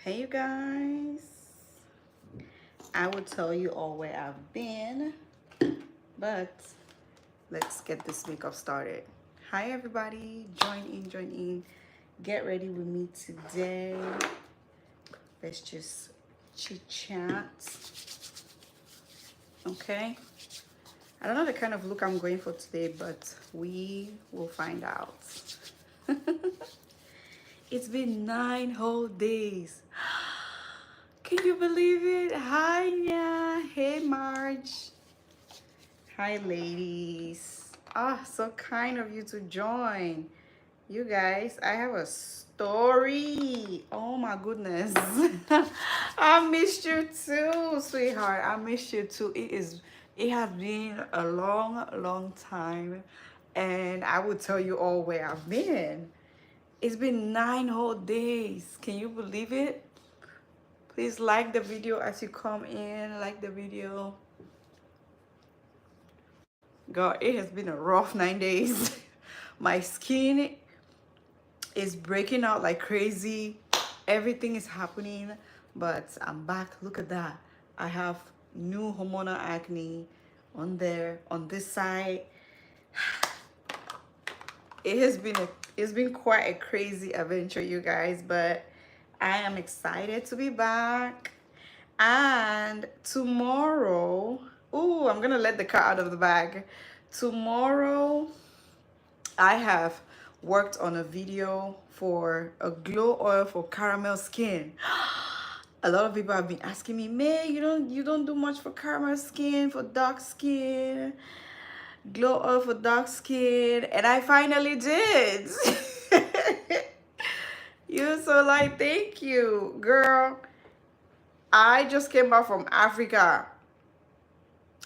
Hey you guys, I will tell you all where I've been, but let's get this makeup started. Hi everybody, join in, get ready with me today. Let's just chit chat. Okay, I don't know the kind of look I'm going for today, but we will find out. It's been 9 whole days. Can you believe it? Hi, Nya. Hey, Marge. Hi, ladies. Ah, so kind of you to join. You guys, I have a story. Oh my goodness. I missed you too, sweetheart. I missed you too. It has been a long time. And I will tell you all where I've been. It's been 9 whole days. Can you believe it? Please like the video as you come in. Like the video. God, it has been a rough 9 days. My skin is breaking out like crazy. Everything is happening, but I'm back. Look at that. I have new hormonal acne on there, on this side. It's been quite a crazy adventure, you guys, but I am excited to be back. And tomorrow, oh, I'm gonna let the cat out of the bag. Tomorrow, I have worked on a video for a glow oil for caramel skin. A lot of people have been asking me, May, you don't do much for caramel skin, for dark skin, glow oil for dark skin, and I finally did. You're so like, thank you, girl. I just came back from Africa.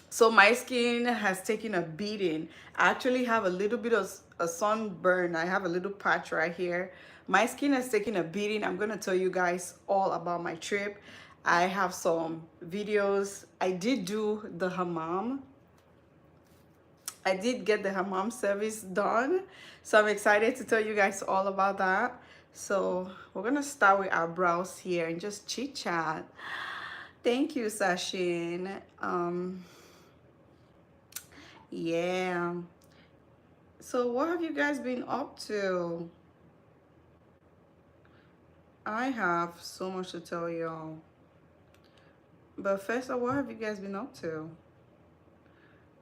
So my skin has taken a beating. I actually have a little bit of a sunburn. I have a little patch right here. My skin has taken a beating. I'm gonna tell you guys all about my trip. I have some videos. I did do the hammam. I did get the hammam service done. So I'm excited to tell you guys all about that. So we're gonna start with our brows here and just chit chat. Thank you, Sashin. Yeah. So what have you guys been up to? I have so much to tell y'all. But first of all, what have you guys been up to?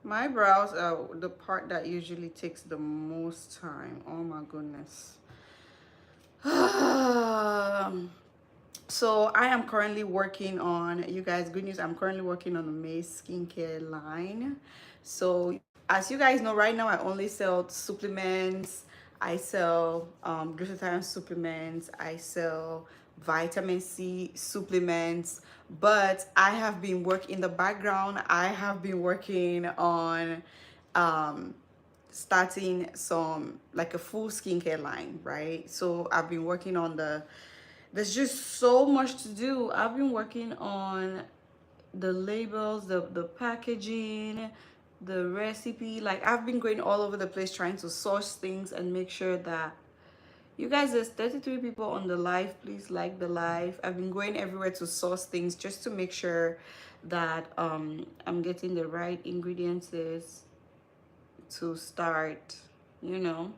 My brows are the part that usually takes the most time. Oh my goodness. So I am currently working on, you guys, good news, I'm currently working on a MayLuxe Skincare line. So as you guys know, right now I only sell supplements. I sell glutathione supplements. I sell vitamin C supplements. But I have been working in the background. I have been working on starting some, like a full skincare line, right? So I've been working on there's just so much to do. I've been working on the labels, the packaging, the recipe. Like, I've been going all over the place trying to source things and make sure that you guys, there's 33 people on the live. Please like the live. I've been going everywhere to source things just to make sure that I'm getting the right ingredients to start, you know.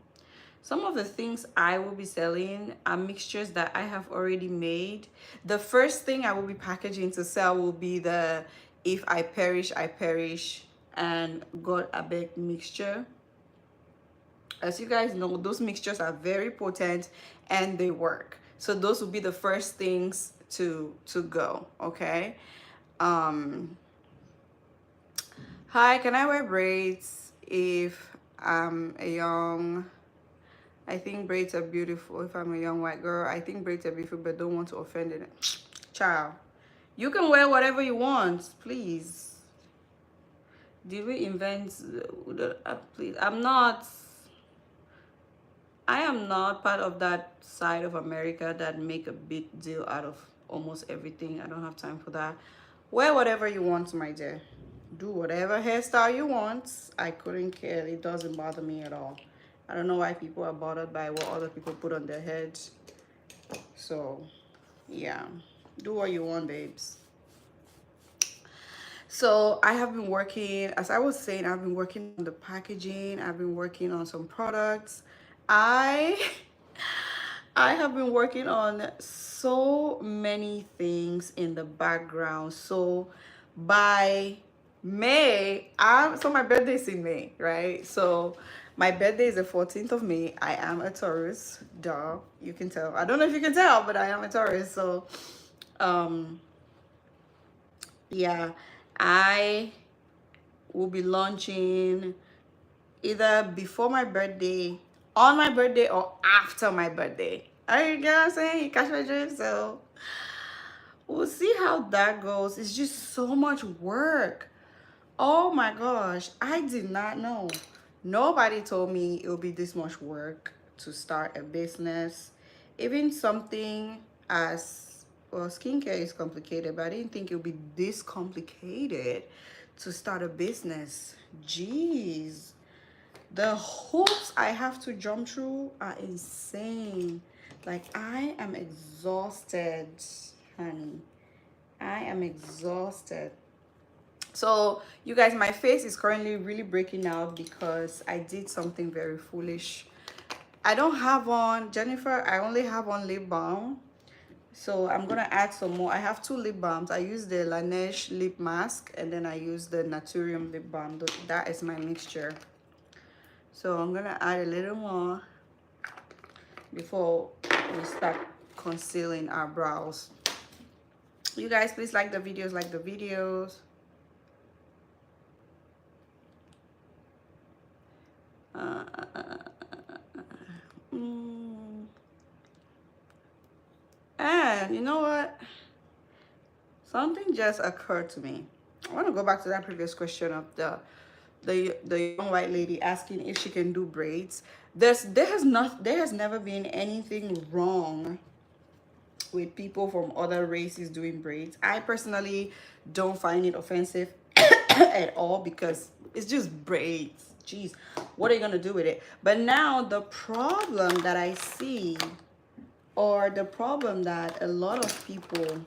Some of the things I will be selling are mixtures that I have already made. The first thing I will be packaging to sell will be the If I Perish, I Perish and God Abeg mixture. As you guys know, those mixtures are very potent and they work. So those will be the first things to go, okay? Hi, can I wear braids if I'm a young... I think braids are beautiful if I'm a young white girl. I think braids are beautiful, but don't want to offend it. Child, you can wear whatever you want, please. Did we invent please? I am not part of that side of America that make a big deal out of almost everything. I don't have time for that. Wear whatever you want, my dear. Do whatever hairstyle you want. I couldn't care. It doesn't bother me at all. I don't know why people are bothered by what other people put on their heads. So, yeah. Do what you want, babes. So I have been working, as I was saying, I've been working on the packaging. I've been working on some products. I I have been working on so many things in the background. So by May, so my birthday is in May, right? So my birthday is the 14th of May. I am a Taurus, duh. You can tell. I don't know if you can tell, but I am a Taurus. So um yeah, I will be launching either before my birthday, on my birthday, or after my birthday. You get what I'm saying? You catch my drift? So we'll see how that goes. It's just so much work. Oh my gosh, I did not know. Nobody told me it would be this much work to start a business. Even something as, well, skincare is complicated, but I didn't think it would be this complicated to start a business. Jeez. The hoops I have to jump through are insane. Like, I am exhausted, honey. I am exhausted. So you guys, my face is currently really breaking out because I did something very foolish. I don't have on, Jennifer, I only have on lip balm. So I'm gonna add some more. I have 2 lip balms. I use the Laneige lip mask, and then I use the Naturium lip balm. That is my mixture. So I'm gonna add a little more before we start concealing our brows. You guys, please like the videos, And you know what? Something just occurred to me. I want to go back to that previous question of the young white lady asking if she can do braids. There has never been anything wrong with people from other races doing braids. I personally don't find it offensive at all because it's just braids. Jeez, what are you gonna do with it? But now the problem that I see, or the problem that a lot of people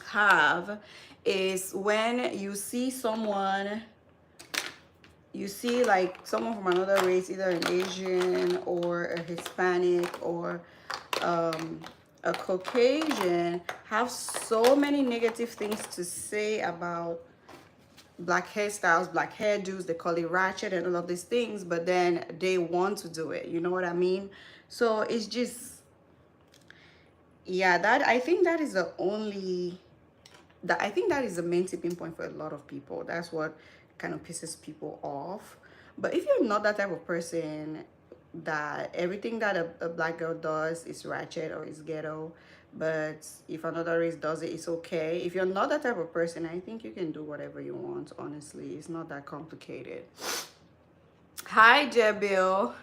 have, is when you see someone, you see like someone from another race, either an Asian or a Hispanic or a Caucasian, have so many negative things to say about black hairstyles, black hairdos. They call it ratchet and all of these things, but then they want to do it. You know what I mean? So it's just, yeah, that, I think that is the only, I think that is the main tipping point for a lot of people. That's what kind of pisses people off. But if you're not that type of person, that everything that a black girl does is ratchet or is ghetto, but if another race does it, it's okay. If you're not that type of person, I think you can do whatever you want. Honestly, it's not that complicated. Hi, Jebil.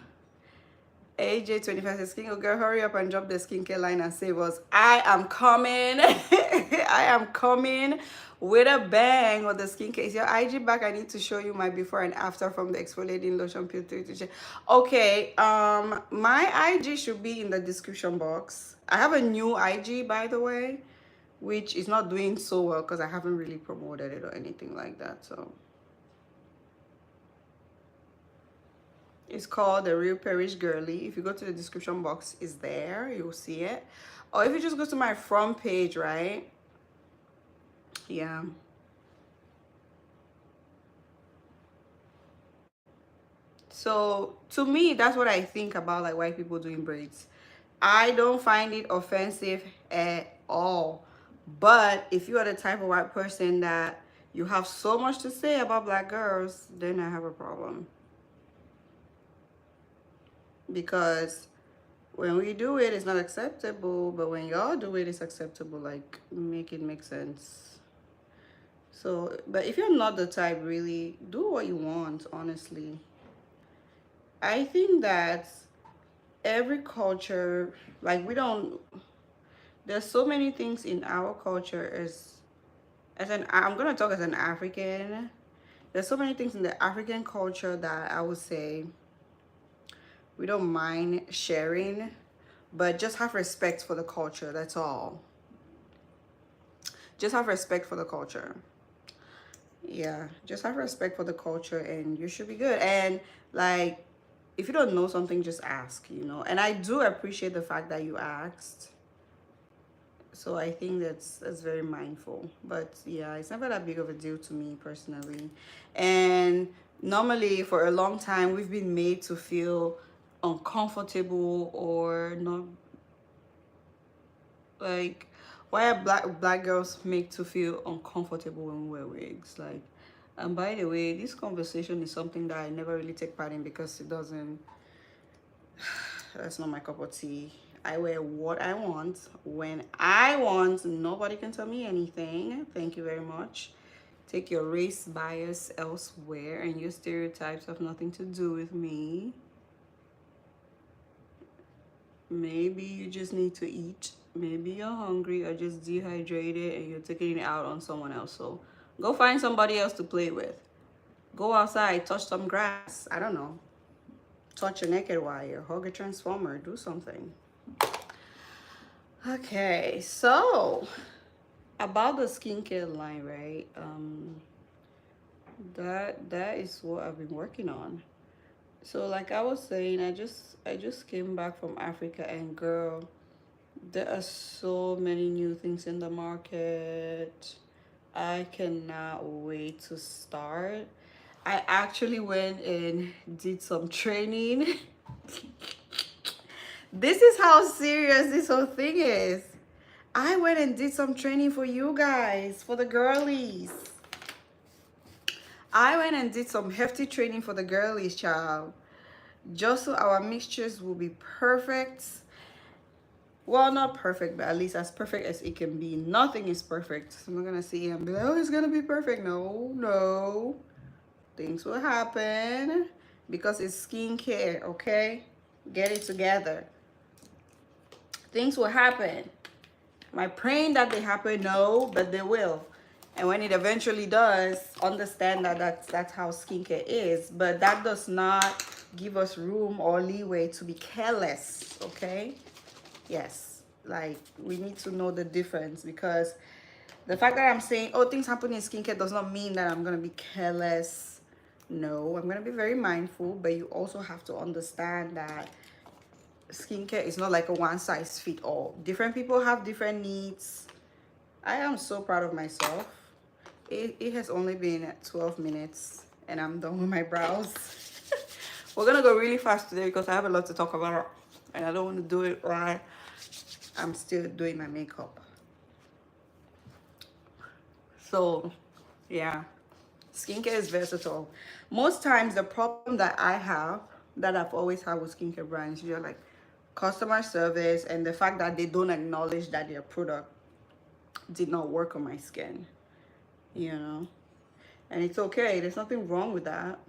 AJ25 says, King girl, hurry up and drop the skincare line and save us. I am coming. I am coming with a bang on the skincare. Is your IG back? I need to show you my before and after from the exfoliating lotion peel. Okay, my IG should be in the description box. I have a new IG, by the way, which is not doing so well because I haven't really promoted it or anything like that. So it's called The Real Parish Girly. If you go to the description box, it's there. You'll see it. Or if you just go to my front page, right? Yeah. So to me, that's what I think about like white people doing braids. I don't find it offensive at all. But if you are the type of white person that you have so much to say about black girls, then I have a problem. Because when we do it, it's not acceptable, but when y'all do it, it's acceptable. Like, make it make sense. So, but if you're not the type, really, do what you want, honestly. I think that every culture, like, we don't, there's so many things in our culture I'm gonna talk as an African. There's so many things in the African culture that I would say we don't mind sharing, but just have respect for the culture, that's all. just have respect for the culture. Yeah, just have respect for the culture and you should be good. And like, if you don't know something, just ask, you know. And I do appreciate the fact that you asked. So I think that's very mindful. But yeah, it's never that big of a deal to me personally. And normally for a long time we've been made to feel uncomfortable or not, like, why are black girls make to feel uncomfortable when we wear wigs? Like, and by the way, this conversation is something that I never really take part in because it doesn't, that's not my cup of tea. I wear what I want when I want. Nobody can tell me anything. Thank you very much. Take your race bias elsewhere, and your stereotypes have nothing to do with me. Maybe you just need to eat. Maybe you're hungry or just dehydrated and you're taking it out on someone else. So go find somebody else to play with. Go outside, touch some grass. I don't know. Touch a naked wire, hug a transformer, do something. Okay, so about the skincare line, right? That is what I've been working on. So like I was saying, I just came back from Africa, and girl, there are so many new things in the market. I cannot wait to start. I actually went and did some training. This is how serious this whole thing is. I went and did some training for you guys, for the girlies. I went and did some hefty training for the girlies, child. Just so our mixtures will be perfect. Well, not perfect, but at least as perfect as it can be. Nothing is perfect. So I'm not gonna sit here and be like, oh, it's gonna be perfect. No, no. Things will happen because it's skincare, okay? Get it together. Things will happen. Am I praying that they happen? No, but they will. And when it eventually does, understand that that's how skincare is. But that does not give us room or leeway to be careless, okay? Yes, like we need to know the difference, because the fact that I'm saying, oh, things happen in skincare does not mean that I'm going to be careless. No, I'm going to be very mindful, but you also have to understand that skincare is not like a one size fit all. Different people have different needs. I am so proud of myself. It has only been 12 minutes and I'm done with my brows. We're gonna go really fast today because I have a lot to talk about and I don't want to do it while I'm still doing my makeup. So yeah, skincare is versatile. Most times the problem that I have, that I've always had with skincare brands, you're like customer service and the fact that they don't acknowledge that their product did not work on my skin, you know. And it's okay, there's nothing wrong with that.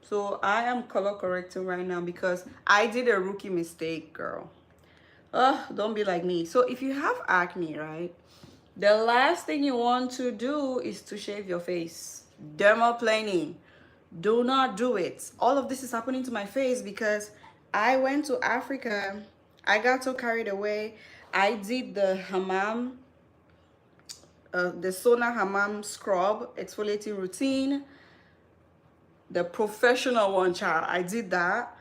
So I am color correcting right now because I did a rookie mistake, girl. Don't be like me. So if you have acne, right, the last thing you want to do is to shave your face. Dermaplaning. Do not do it. All of this is happening to my face because I went to Africa. I got so carried away. I did the hammam, the sauna hammam scrub exfoliating routine, the professional one, child. I did that,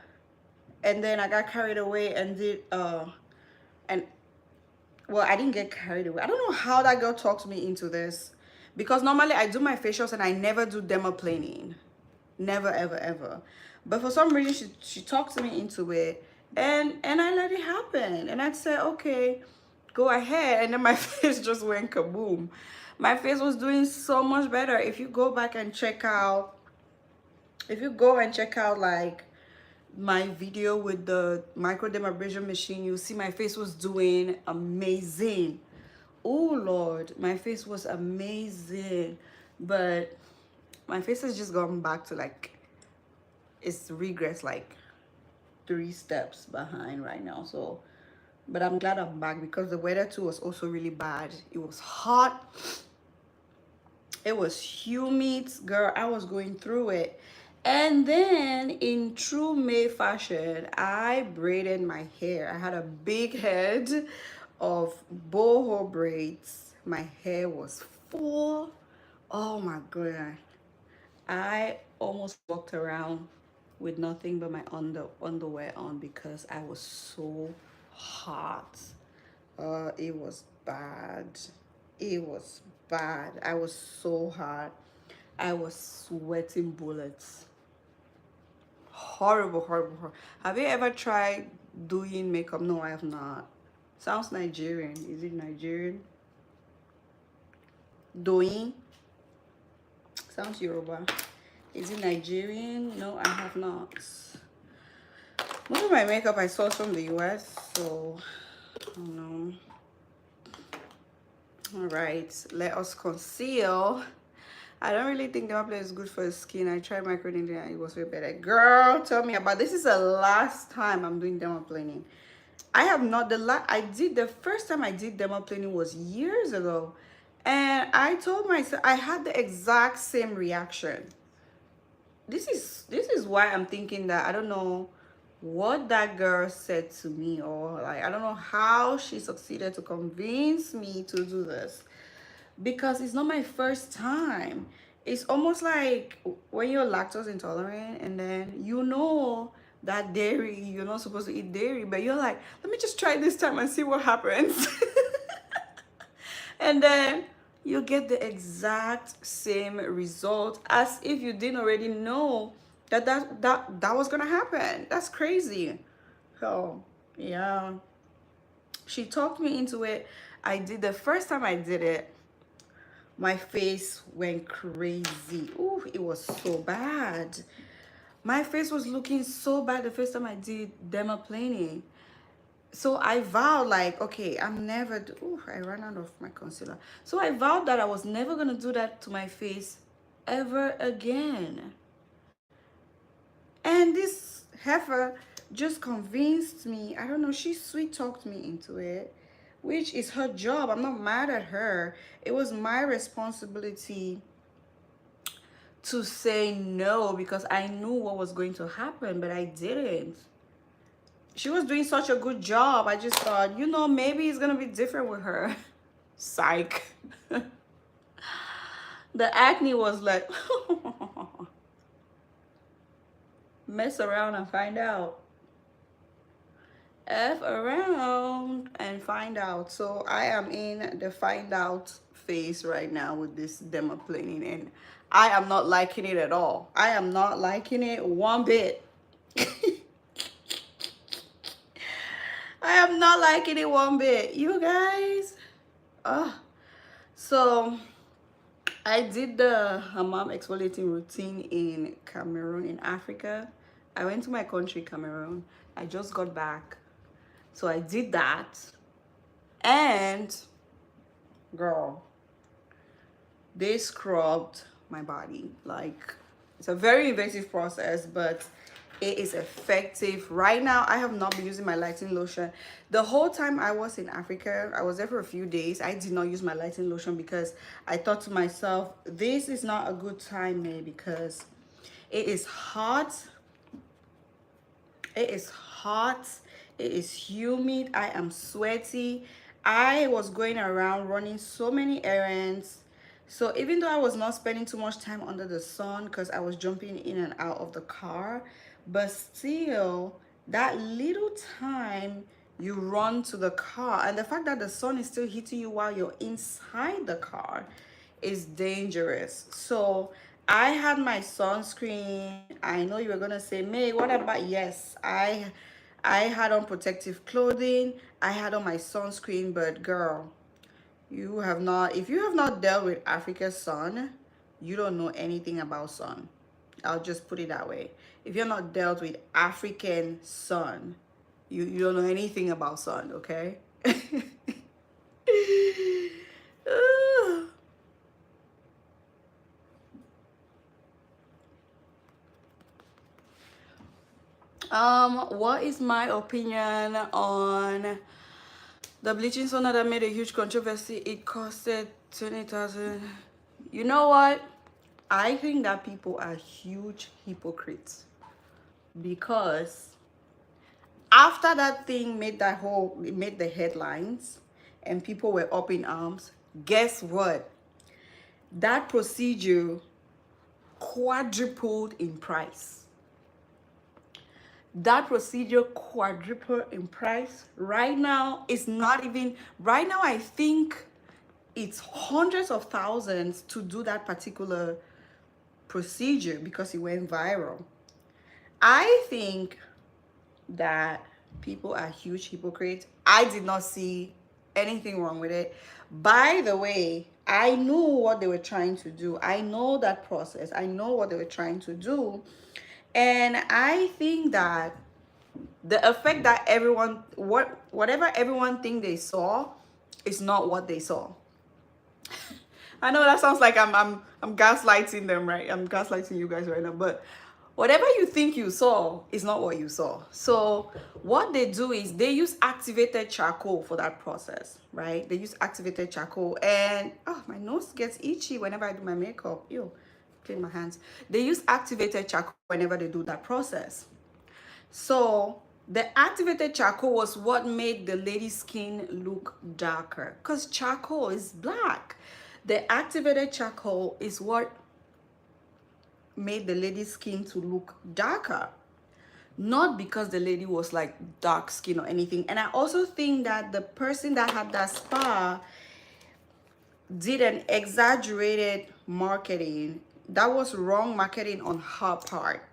and then I got carried away and did and well, I didn't get carried away. I don't know how that girl talked me into this, because normally I do my facials and I never do dermaplaning. Never, ever, ever. But for some reason, she talked me into it, and I let it happen. And I said, okay, go ahead. And then my face just went kaboom. My face was doing so much better. If you go back and check out, like my video with the microdermabrasion machine, you see my face was doing amazing. Oh Lord, my face was amazing. But my face has just gone back to like, it's regress like 3 steps behind right now. So but I'm glad I'm back because the weather too was also really bad. It was hot, it was humid, girl. I was going through it. And then in true May fashion, I braided my hair. I had a big head of boho braids, My hair was full. Oh my god. I almost walked around with nothing but my underwear on because I was so hot. It was bad. It was bad. I was so hot. I was sweating bullets. Horrible, horrible, horrible. Have you ever tried doing makeup? No, I have not. Sounds Nigerian. Is it Nigerian? Doing? Sounds Yoruba. Is it Nigerian? No, I have not. Most of my makeup I sourced from the US, so I don't know. All right, let us conceal. I don't really think dermaplaning is good for the skin. I tried microneedling and it was way better. Girl, tell me about this. Is the last time I'm doing dermaplaning. I have not. The first time I did dermaplaning was years ago, and I told myself I had the exact same reaction. This is why I'm thinking that I don't know what that girl said to me, or like I don't know how she succeeded to convince me to do this, because it's not my first time. It's almost like when you're lactose intolerant and then you know that dairy, you're not supposed to eat dairy, but you're like, let me just try this time and see what happens. And then you get the exact same result as if you didn't already know that was gonna happen. That's crazy. So yeah, she talked me into it. I did the first time I did it, my face went crazy. Ooh, it was so bad. My face was looking so bad the first time I did dermaplaning. So I vowed, like, okay, I'm never, I ran out of my concealer. So I vowed that I was never gonna do that to my face ever again. And this heifer just convinced me. I don't know, she sweet talked me into it, which is her job. I'm not mad at her. It was my responsibility to say no because I knew what was going to happen, but I didn't. She was doing such a good job. I just thought, you know, maybe it's gonna be different with her. Psych. The acne was like, mess around and find out. F around and find out. So I am in the find out phase right now with this dermaplaning, and I am not liking it at all. I am not liking it one bit. I am not liking it one bit, you guys. So I did the hammam exfoliating routine in Cameroon, in Africa. I went to my country, Cameroon. I just got back. So I did that. And girl, they scrubbed my body. Like, it's a very invasive process, but it is effective. Right now, I have not been using my lightening lotion. The whole time I was in Africa, I was there for a few days. I did not use my lightening lotion because I thought to myself, this is not a good time, May, because it is hot. It is hot. It is humid. I am sweaty. I was going around running so many errands. So even though I was not spending too much time under the sun because I was jumping in and out of the car, but still, that little time you run to the car, and the fact that the sun is still hitting you while you're inside the car is dangerous. So I had my sunscreen. I know you were gonna say, May, what about, yes, I had on protective clothing, I had on my sunscreen, but girl, you have not, if you have not dealt with Africa's sun, you don't know anything about sun. I'll just put it that way. If you're not dealt with African sun, you don't know anything about sun, okay? What is my opinion on the bleaching sauna that made a huge controversy? It costed 20,000. You know what? I think that people are huge hypocrites, because after that thing made the headlines and people were up in arms, Guess what? That procedure quadrupled in price. That procedure quadrupled in price. Right now, it's not even, right now, I think it's hundreds of thousands to do that particular procedure because it went viral. I think that people are huge hypocrites. I did not see anything wrong with it. By the way, I knew what they were trying to do. I know that process. I know what they were trying to do. And I think that the effect that everyone, whatever everyone think they saw is not what they saw. I know that sounds like I'm gaslighting them, right? I'm gaslighting you guys right now, but whatever you think you saw is not what you saw. So what they do is they use activated charcoal for that process, right? They use activated charcoal, and oh, my nose gets itchy whenever I do my makeup. Ew, clean my hands. They use activated charcoal whenever they do that process. So the activated charcoal was what made the lady's skin look darker, because charcoal is black. The activated charcoal is what made the lady's skin to look darker, not because the lady was like dark skin or anything. And I also think that the person that had that spa did an exaggerated marketing. That was wrong marketing on her part.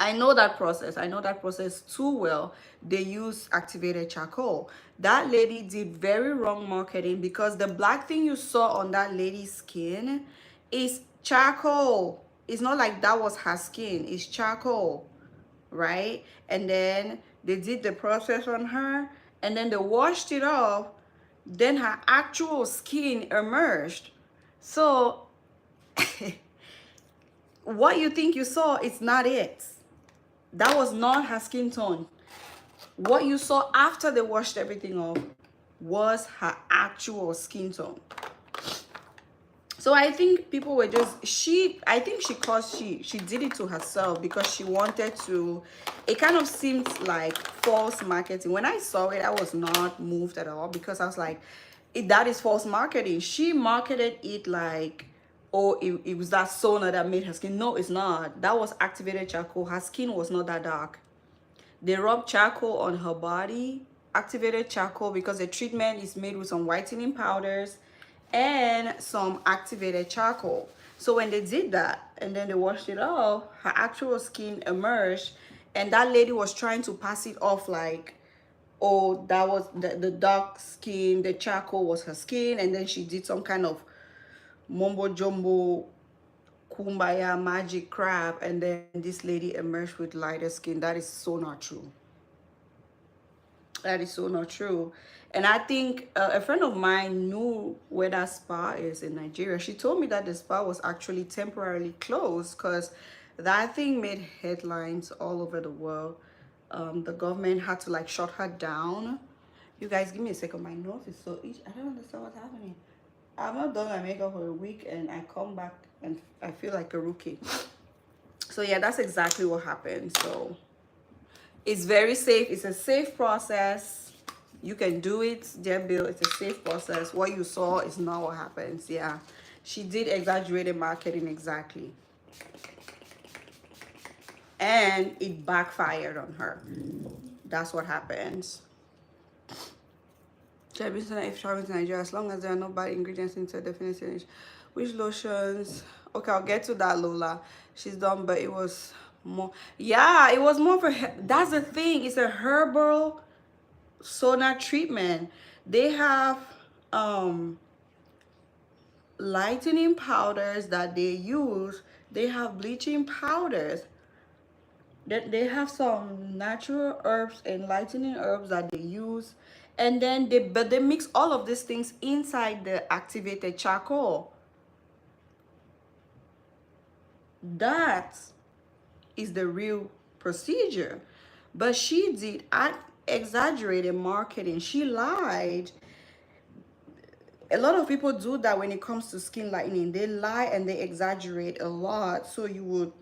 I know that process. I know that process too well. They use activated charcoal. That lady did very wrong marketing because the black thing you saw on that lady's skin is charcoal. It's not like that was her skin. It's charcoal, right? And then they did the process on her, and then they washed it off. Then her actual skin emerged. So what you think you saw is not it. That was not her skin tone. What you saw after they washed everything off was her actual skin tone. So I think people were just, I think she did it to herself because she wanted to, it kind of seemed like false marketing. When I saw it, I was not moved at all because I was like, that is false marketing. She marketed it like, oh, it was that sauna that made her skin. No, it's not. That was activated charcoal. Her skin was not that dark. They rubbed charcoal on her body, activated charcoal, because the treatment is made with some whitening powders and some activated charcoal. So when they did that and then they washed it off, her actual skin emerged, and that lady was trying to pass it off like, oh, that was the dark skin, the charcoal was her skin, and then she did some kind of mumbo jumbo kumbaya magic crap, and then this lady emerged with lighter skin. That is so not true. That is so not true. And I think a friend of mine knew where that spa is in Nigeria. She told me that the spa was actually temporarily closed because that thing made headlines all over the world. The government had to like shut her down. You guys, give me a second. My nose is so itchy. I don't understand what's happening. I've not done my makeup for a week and I come back and I feel like a rookie. So yeah, that's exactly what happened. So it's very safe. It's a safe process. You can do it, dear Bill. It's a safe process. What you saw is not what happens. Yeah, she did exaggerated marketing, exactly, and it backfired on her. That's what happens. If traveling to Nigeria, as long as there are no bad ingredients into a definition. Which lotions? Okay, I'll get to that, Lola. She's done, but it was more. Yeah, it was more for. That's the thing. It's a herbal sauna treatment. They have lightening powders that they use. They have bleaching powders. They have some natural herbs and lightening herbs that they use, and then they mix all of these things inside the activated charcoal. That is the real procedure. But she did exaggerated marketing. She lied. A lot of people do that when it comes to skin lightening. They lie and they exaggerate a lot, so you would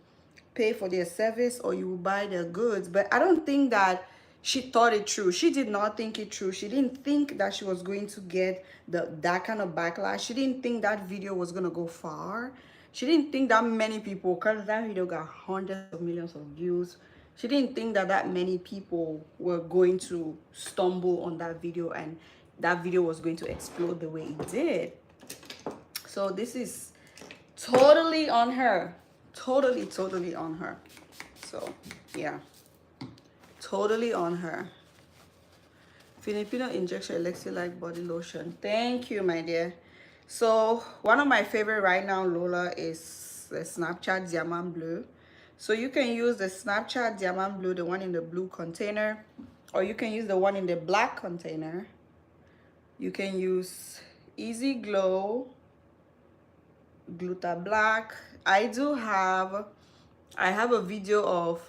pay for their service or you will buy their goods. But I don't think that She thought it through. She did not think it through. She didn't think that she was going to get that kind of backlash. She didn't think that video was going to go far. She didn't think that many people, because that video got hundreds of millions of views, she didn't think that many people were going to stumble on that video and that video was going to explode the way it did. So this is totally on her. Totally on her. So yeah, totally on her. Filipino injection electrolyte body lotion. Thank you, my dear. So one of my favorite right now, Lola, is the Snapchat Diamant Blue. So you can use the Snapchat Diamant Blue, the one in the blue container, or you can use the one in the black container. You can use Easy Glow, Gluta Black. I have a video of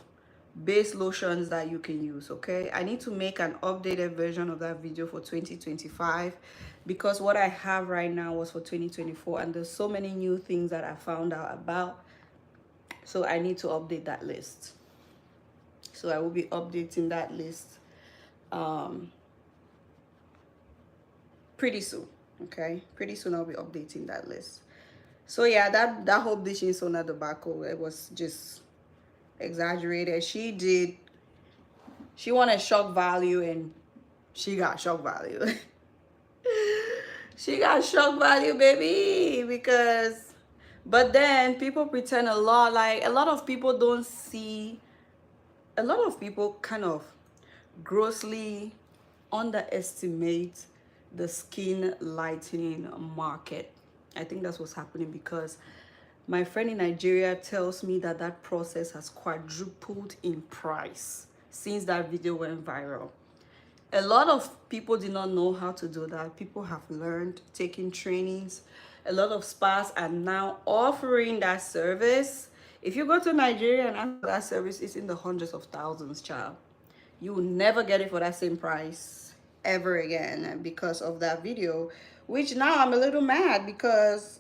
base lotions that you can use. Okay, I need to make an updated version of that video for 2025 because what I have right now was for 2024 and there's so many new things that I found out about, so I need to update that list. So I will be updating that list pretty soon. Okay, pretty soon I'll be updating that list. So yeah, that whole bleaching soda debacle, it was just exaggerated. She wanted shock value and she got shock value. She got shock value, baby, because but then people pretend a lot. Like a lot of people don't see, a lot of people kind of grossly underestimate the skin lightening market. I think that's what's happening because my friend in Nigeria tells me that that process has quadrupled in price since that video went viral. A lot of people did not know how to do that. People have learned, taking trainings. A lot of spas are now offering that service. If you go to Nigeria and ask for that service, it's in the hundreds of thousands, child. You will never get it for that same price ever again because of that video, which now I'm a little mad because,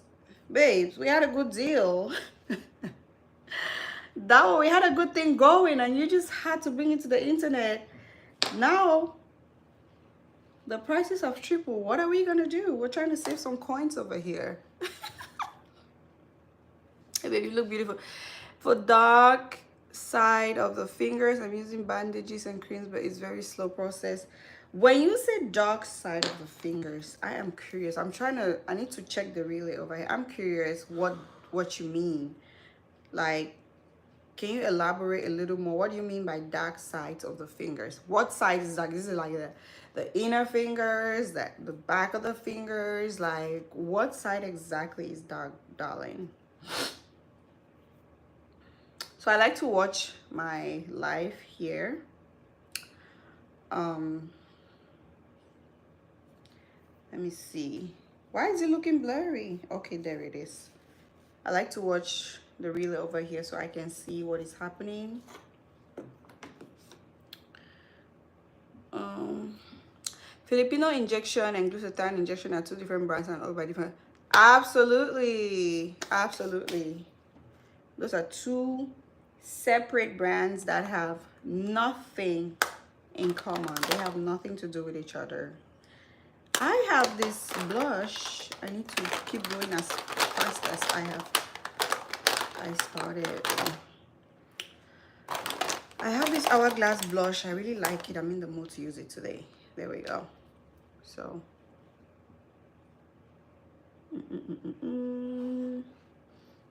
babes, we had a good deal. That we had a good thing going and you just had to bring it to the internet. Now the prices have tripled. What are we gonna do? We're trying to save some coins over here. Hey baby, you look beautiful. For dark side of the fingers, I'm using bandages and creams, but it's very slow process. When you say dark side of the fingers, I am curious. I need to check the relay over here. I'm curious what you mean. Like, can you elaborate a little more? What do you mean by dark sides of the fingers? What side is dark? This is like the inner fingers, the back of the fingers. Like, what side exactly is dark, darling? So I like to watch my live here. Let me see. Why is it looking blurry? Okay, there it is. I like to watch the relay over here so I can see what is happening. Filipino injection and Glutathione injection are two different brands and all by different. Absolutely. Those are two separate brands that have nothing in common. They have nothing to do with each other. I have this blush. I need to keep going as fast as I started. I have this Hourglass blush. I really like it. I'm in the mood to use it today. There we go. So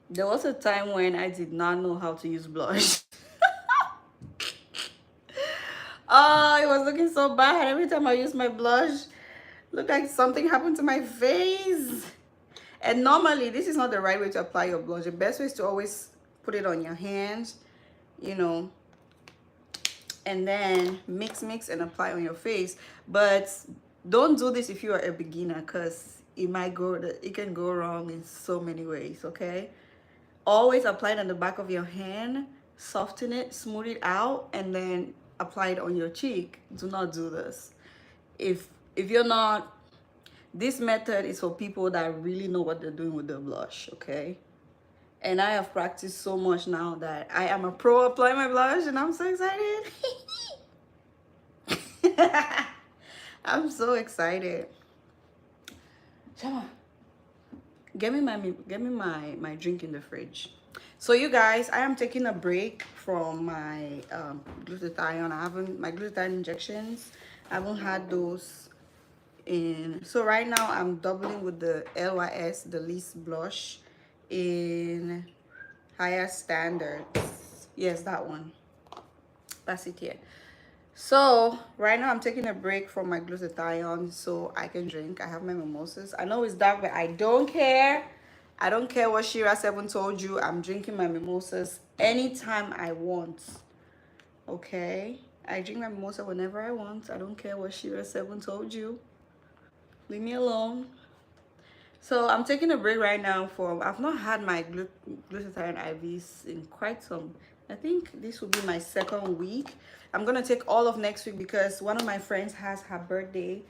there was a time when I did not know how to use blush. Oh, it was looking so bad. Every time I use my blush, looked like something happened to my face. And normally, this is not the right way to apply your blush. The best way is to always put it on your hands, you know, and then mix and apply on your face. But don't do this if you are a beginner because it can go wrong in so many ways, okay? Always apply it on the back of your hand, soften it, smooth it out, and then apply it on your cheek. Do not do this. If you're not, this method is for people that really know what they're doing with their blush, okay? And I have practiced so much now that I am a pro applying my blush and I'm so excited. I'm so excited. Shama, get me my drink in the fridge. So you guys, I am taking a break from my glutathione. I haven't my glutathione injections. I haven't had those in. So right now I'm doubling with the LYS, the least blush, in higher standards. Yes, that one. That's it here. So right now I'm taking a break from my glutathione so I can drink. I have my mimosas. I know it's dark, but I don't care. I don't care what Shira 7 told you. I'm drinking my mimosas anytime I want. Okay? I drink my mimosa whenever I want. I don't care what Shira 7 told you. Leave me alone. So I'm taking a break right now for, I've not had my glutathione IVs in quite some, I think this will be my second week. I'm gonna take all of next week because one of my friends has her birthday.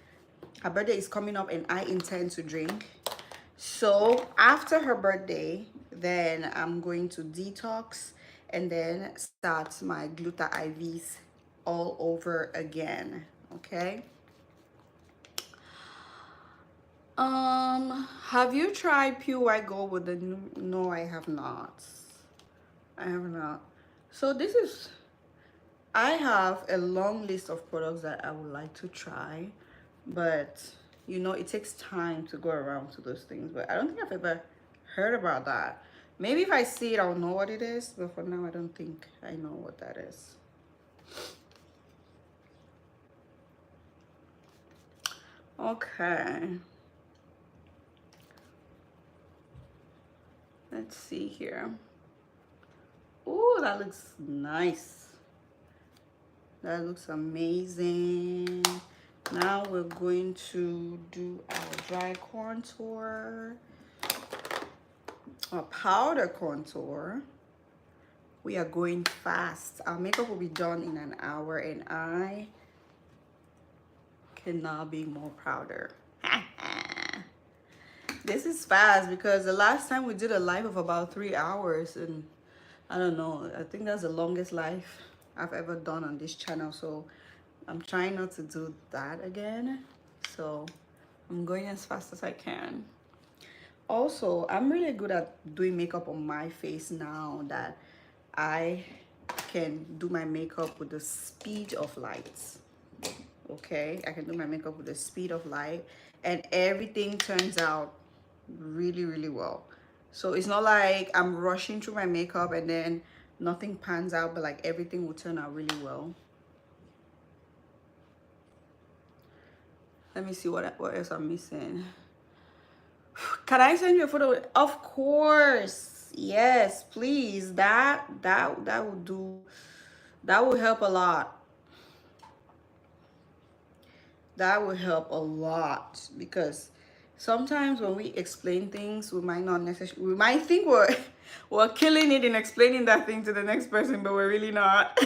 Her birthday is coming up and I intend to drink. So after her birthday, then I'm going to detox and then start my gluta IVs all over again, okay? Have you tried Pure White Gold with the new? No, I have not. I have not. So this is, I have a long list of products that I would like to try, but you know, it takes time to go around to those things, but I don't think I've ever heard about that. Maybe if I see it, I'll know what it is, but for now, I don't think I know what that is. Okay. Let's see here. Oh, that looks nice. That looks amazing. Now we're going to do our dry contour, our powder contour. We are going fast. Our makeup will be done in an hour and I cannot be more prouder. This is fast because the last time we did a live of about 3 hours and I don't know, I think that's the longest live I've ever done on this channel, so I'm trying not to do that again. So I'm going as fast as I can. Also, I'm really good at doing makeup on my face now that I can do my makeup with the speed of light. Okay, I can do my makeup with the speed of light and everything turns out really, really well. So it's not like I'm rushing through my makeup and then nothing pans out, but like everything will turn out really well. Let me see what else I'm missing. Can I send you a photo? Of course. Yes, please. That will do. That will help a lot. That will help a lot because sometimes when we explain things, we might not necessarily, we might think we're killing it in explaining that thing to the next person, but we're really not.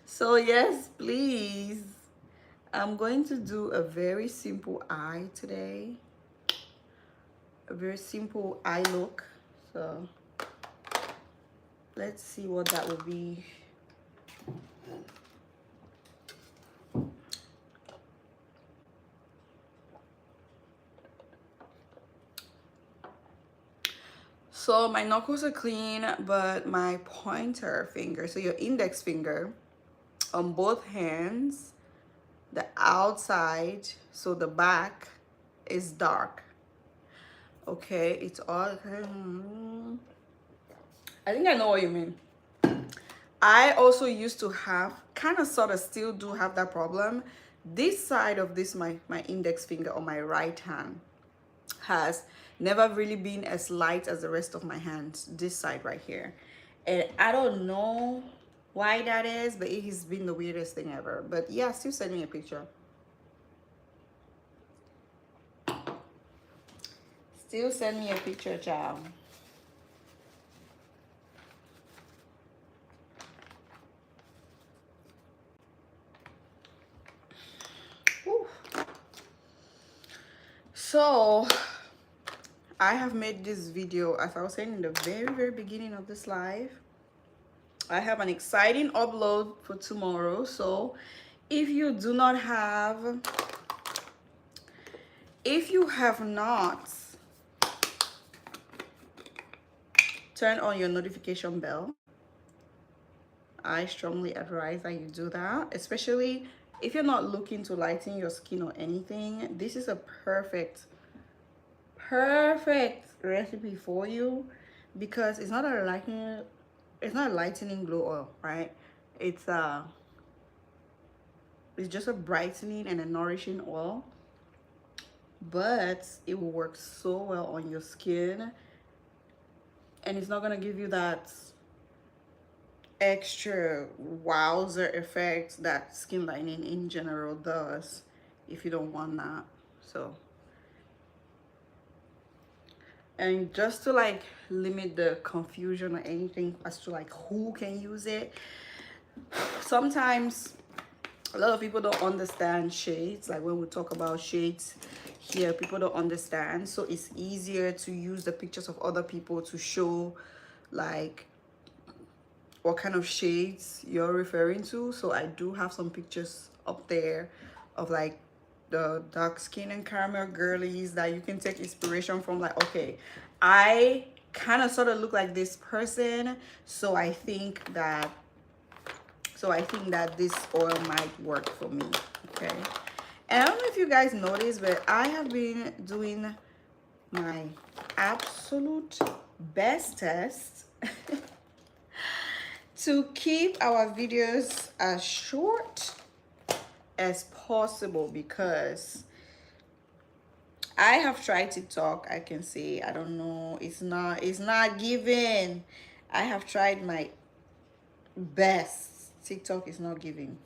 So yes, please. I'm going to do a very simple eye today. A very simple eye look. So let's see what that will be. So my knuckles are clean, but my pointer finger, so your index finger on both hands, the outside, so the back is dark. Okay, it's all, I think I know what you mean. I also used to have, kind of sort of still do have that problem. This side of this, my index finger on my right hand has never really been as light as the rest of my hands, this side right here. And I don't know why that is, but it has been the weirdest thing ever. But yeah, still send me a picture. Still send me a picture, child. Whew. So I have made this video, as I was saying in the very beginning of this live, I have an exciting upload for tomorrow. So if you do not have, if you have not turned on your notification bell, I strongly advise that you do that, especially if you're not looking to lighten your skin or anything. This is a perfect recipe for you, because it's not a lightening glow oil, right? It's it's just a brightening and a nourishing oil, but it will work so well on your skin, and it's not gonna give you that extra wowzer effect that skin lightening in general does if you don't want that. So, and just to like limit the confusion or anything as to like who can use it, sometimes a lot of people don't understand shades. Like when we talk about shades here, people don't understand, so it's easier to use the pictures of other people to show like what kind of shades you're referring to. So I do have some pictures up there of like the dark skin and caramel girlies that you can take inspiration from. Like, okay, I kind of sort of look like this person, so I think that this oil might work for me. Okay, and I don't know if you guys noticed, but I have been doing my absolute bestest to keep our videos as short as possible, because I have tried TikTok. I can say, I don't know, it's not giving. I have tried my best. TikTok is not giving.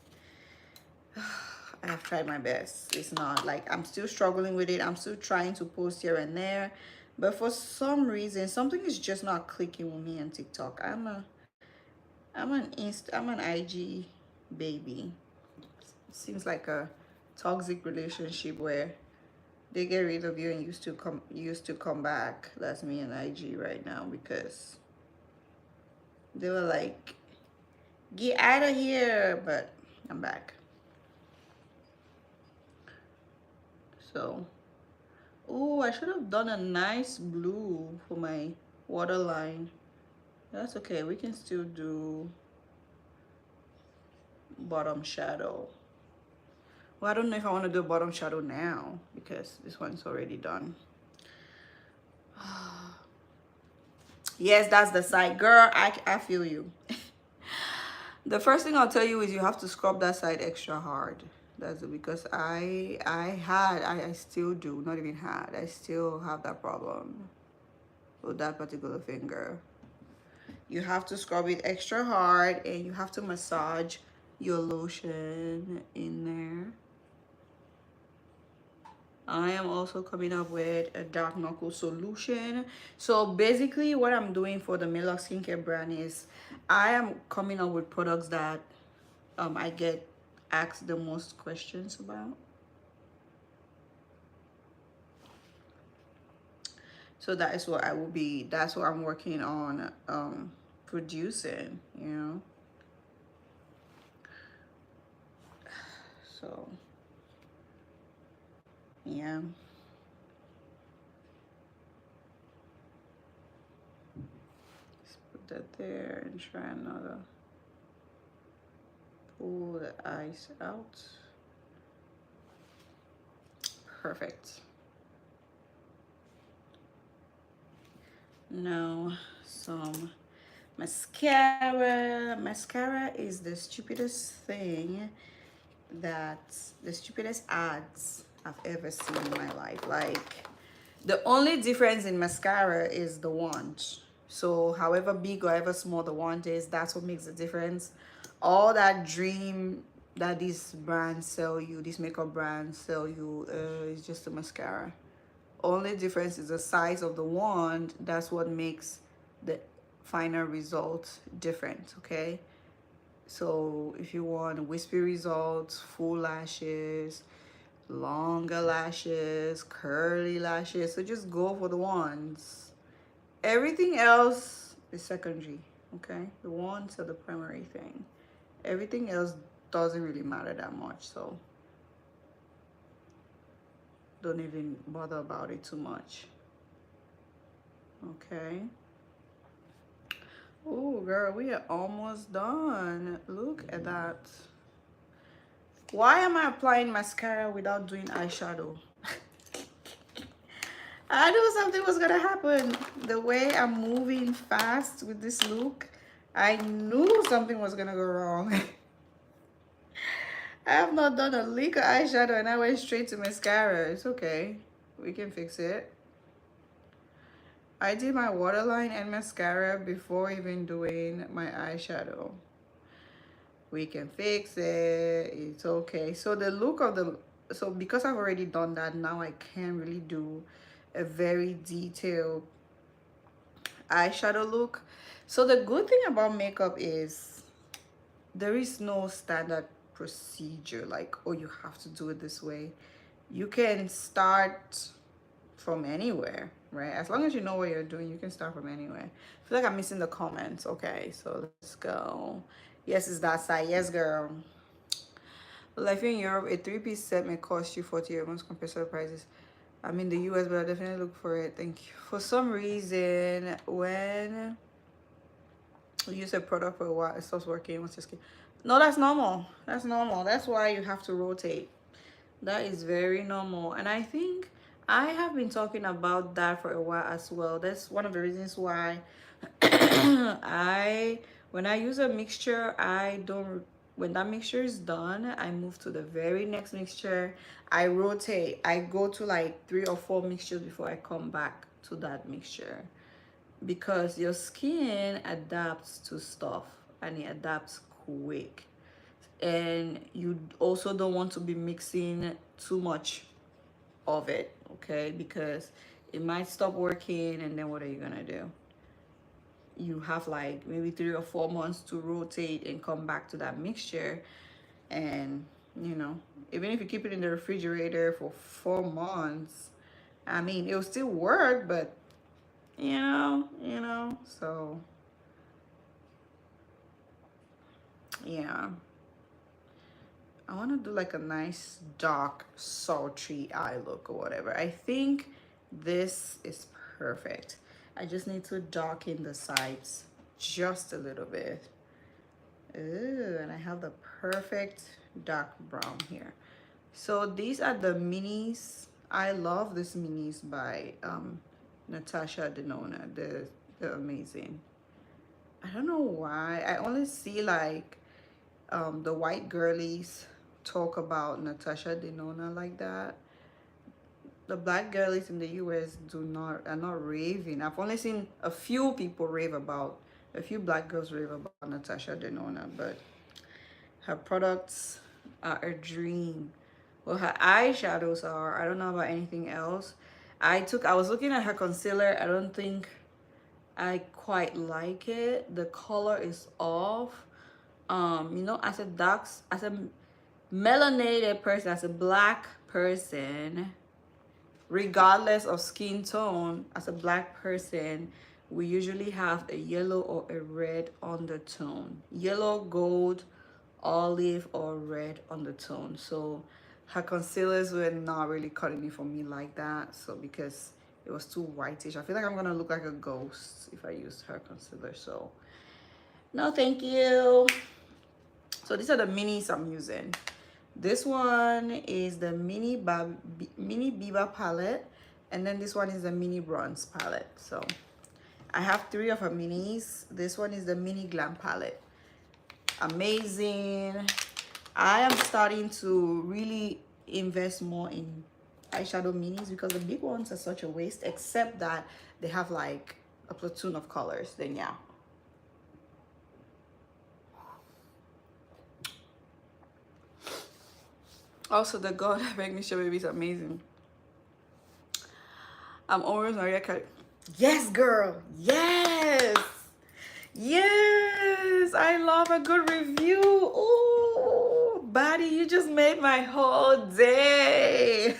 I have tried my best. It's not, like, I'm still struggling with it. I'm still trying to post here and there, but for some reason something is just not clicking with me on TikTok. I'm an IG baby. It seems like a toxic relationship where they get rid of you and used to come back. That's me and IG right now, because they were like, get out of here, but I'm back. So, oh, I should have done a nice blue for my waterline. That's okay, we can still do bottom shadow. Well, I don't know if I want to do a bottom shadow now, because this one's already done. Yes, that's the side. Girl, I feel you. The first thing I'll tell you is you have to scrub that side extra hard. That's it, because I still do, not even had, I still have that problem with that particular finger. You have to scrub it extra hard, and you have to massage your lotion in there. I am also coming up with a dark knuckle solution. So basically what I'm doing for the MayLuxe Skincare brand is I am coming up with products that I get asked the most questions about. So that is what that's what I'm working on producing, you know. So yeah. Let's put that there and try another. Pull the ice out. Perfect. Now some mascara. Mascara is the stupidest thing, that the stupidest ads I've ever seen in my life. Like, the only difference in mascara is the wand. So however big or however small the wand is, that's what makes the difference. All that dream that these brands sell you, these makeup brands sell you, is just a mascara. Only difference is the size of the wand. That's what makes the final result different. Okay, so if you want wispy results, full lashes, longer lashes, curly lashes, so just go for the wands. Everything else is secondary. Okay, the ones are the primary thing. Everything else doesn't really matter that much, so don't even bother about it too much. Okay. Oh, girl, we are almost done. Look at that. Why am I applying mascara without doing eyeshadow? I knew something was gonna happen. The way I'm moving fast with this look, I knew something was gonna go wrong. I have not done a lick of eyeshadow and I went straight to mascara. It's okay. We can fix it. I did my waterline and mascara before even doing my eyeshadow. We can fix it. It's okay. So the look of the... So because I've already done that, now I can't really do a very detailed eyeshadow look. So the good thing about makeup is there is no standard procedure like, oh, you have to do it this way. You can start from anywhere, right? As long as you know what you're doing, you can start from anywhere. I feel like I'm missing the comments. Okay, so let's go. Yes, it's that side. Yes, girl. Life in Europe, a three-piece set may cost you 40 euros compared to the prices. I'm in the US, but I'll definitely look for it. Thank you. For some reason, when you use a product for a while, it stops working. What's your skin? No, that's normal. That's normal. That's why you have to rotate. That is very normal. And I think I have been talking about that for a while as well. That's one of the reasons why when I use a mixture, I don't... When that mixture is done, I move to the very next mixture. I rotate. I go to like 3 or 4 mixtures before I come back to that mixture, because your skin adapts to stuff and it adapts quick. And you also don't want to be mixing too much of it, okay? Because it might stop working, and then what are you gonna do? You have like maybe 3 or 4 months to rotate and come back to that mixture. And you know, even if you keep it in the refrigerator for 4 months, I mean, it'll still work, but so yeah. I want to do like a nice dark sultry eye look or whatever. I think this is perfect. I just need to darken the sides just a little bit. Ooh, and I have the perfect dark brown here. So these are the minis. I love this minis by Natasha Denona. They're amazing. I don't know why. I only see like the white girlies talk about Natasha Denona like that. The black girlies in the US are not raving. I've only seen a few people rave about, a few black girls rave about Natasha Denona, but her products are a dream. Well, her eyeshadows are. I don't know about anything else. I was looking at her concealer. I don't think I quite like it. The color is off. You know, as a melanated person, as a black person, regardless of skin tone, as a black person, we usually have a yellow or a red undertone. Yellow, gold, olive, or red undertone. So her concealers were not really cutting it for me like that. So because it was too whitish, I feel like I'm gonna look like a ghost if I use her concealer. So no, thank you. So these are the minis I'm using. This one is the mini Biba palette, and then this one is the mini bronze palette. So I have 3 of her minis. This one is the mini glam palette. Amazing. I am starting to really invest more in eyeshadow minis because the big ones are such a waste, except that they have like a platoon of colors. Then yeah. Also, the God Make Me Sure Baby is amazing. I'm always Maria Carey. Yes, girl. Yes. Yes. I love a good review. Ooh, buddy, you just made my whole day.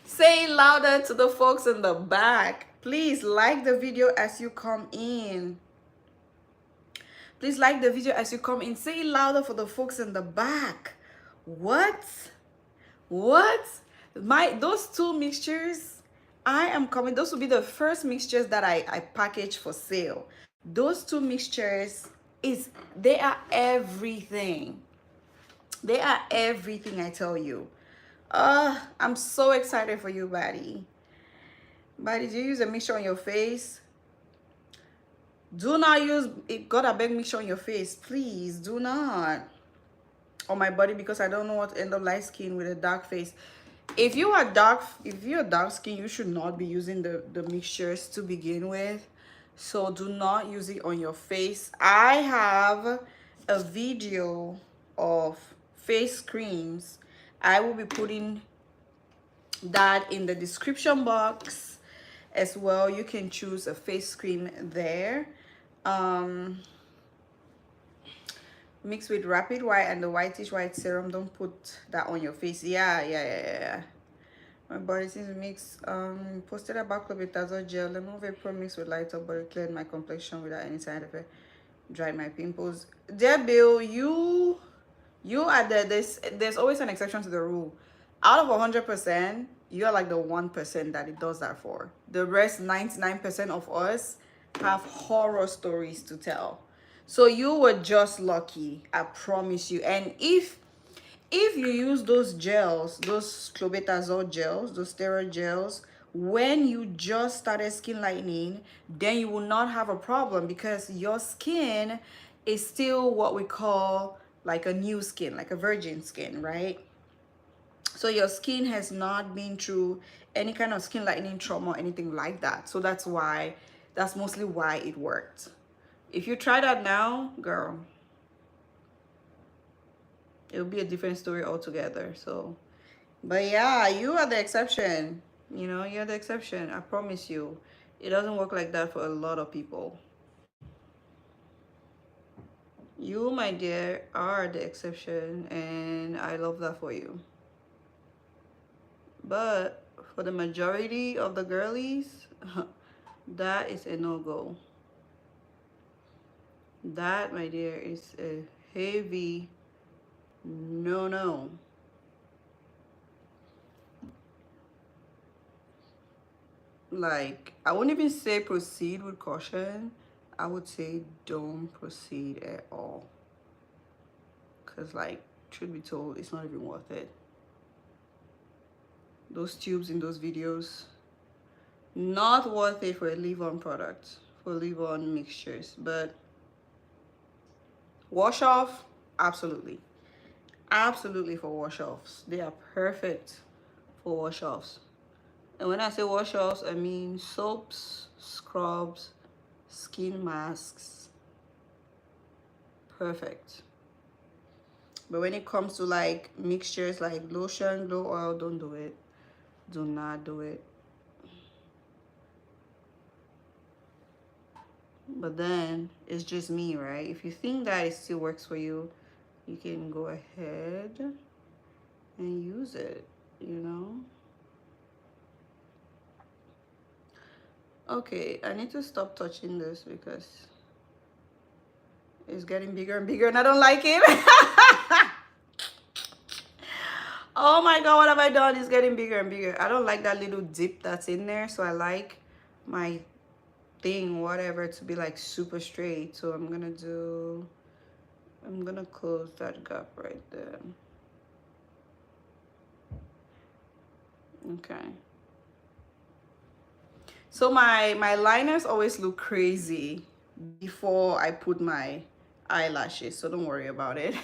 Say louder to the folks in the back. Please like the video as you come in. Please like the video as you come in. Say it louder for the folks in the back. What? What? Those two mixtures, I am coming. Those will be the first mixtures that I package for sale. Those two mixtures they are everything. They are everything, I tell you. I'm so excited for you, Buddy. Buddy, do you use a mixture on your face? Do not use it. God, I beg, mixture on your face. Please do not. On my body, because I don't know what to end up light skin with a dark face. If you're dark skin, you should not be using the mixtures to begin with. So do not use it on your face. I have a video of face creams. I will be putting that in the description box as well. You can choose a face cream there. Mixed with rapid white and the whitish white serum. Don't put that on your face. Yeah. My body seems mixed. Posted about clobetasol gel, lemon vapor mixed with lighter body, cleared my complexion without any side effect, dried my pimples. Dear Bill, you are there's always an exception to the rule. Out of 100%, you are like the 1% that it does that for. The rest 99% of us have horror stories to tell. So you were just lucky, I promise you. And if you use those gels, those clobetasol gels, those steroid gels, when you just started skin lightening, then you will not have a problem, because your skin is still what we call like a new skin, like a virgin skin, right? So your skin has not been through any kind of skin lightening trauma or anything like that. So that's mostly why it worked. If you try that now, girl, it'll be a different story altogether. So, but yeah, you are the exception. You know, you're the exception. I promise you. It doesn't work like that for a lot of people. You, my dear, are the exception, and I love that for you. But for the majority of the girlies, that is a no-go. That, my dear, is a heavy no. Like, I wouldn't even say proceed with caution. I would say don't proceed at all. Because, like, truth be told, it's not even worth it. Those tubes in those videos, not worth it for a leave-on product, for leave-on mixtures. But wash off, absolutely. Absolutely for wash offs. They are perfect for wash offs. And when I say wash offs, I mean soaps, scrubs, skin masks. Perfect. But when it comes to like mixtures like lotion, glow oil, don't do it. Do not do it. But then it's just me, right? If you think that it still works for you, you can go ahead and use it, you know? Okay, I need to stop touching this because it's getting bigger and bigger and I don't like it. Oh my God, what have I done? It's getting bigger and bigger. I don't like that little dip that's in there, so I like my thing, whatever, to be like super straight. So I'm gonna close that gap right there. Okay. So my liners always look crazy before I put my eyelashes, so don't worry about it.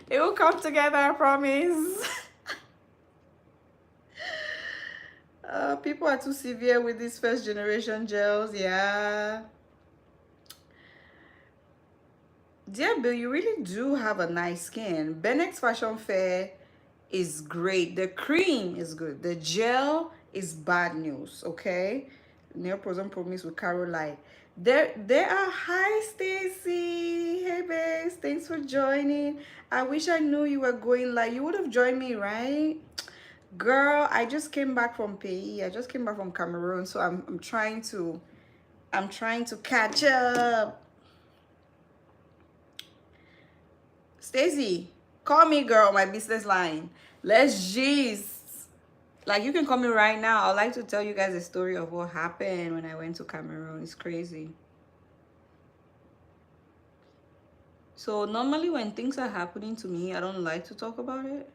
It will come together, I promise. People are too severe with these first generation gels, yeah. Dear Bill, you really do have a nice skin. Bennett's Fashion Fair is great. The cream is good. The gel is bad news, okay? Neoproson Promise with Caroline. There are, hi Stacy. Hey babes, thanks for joining. I wish I knew you were going live. You would have joined me, right? Girl, I just came back from PE. I just came back from Cameroon, so I'm trying to catch up. Stacy, call me, girl, my business line. Let's gist. Like, you can call me right now. I'd like to tell you guys a story of what happened when I went to Cameroon. It's crazy. So normally when things are happening to me, I don't like to talk about it.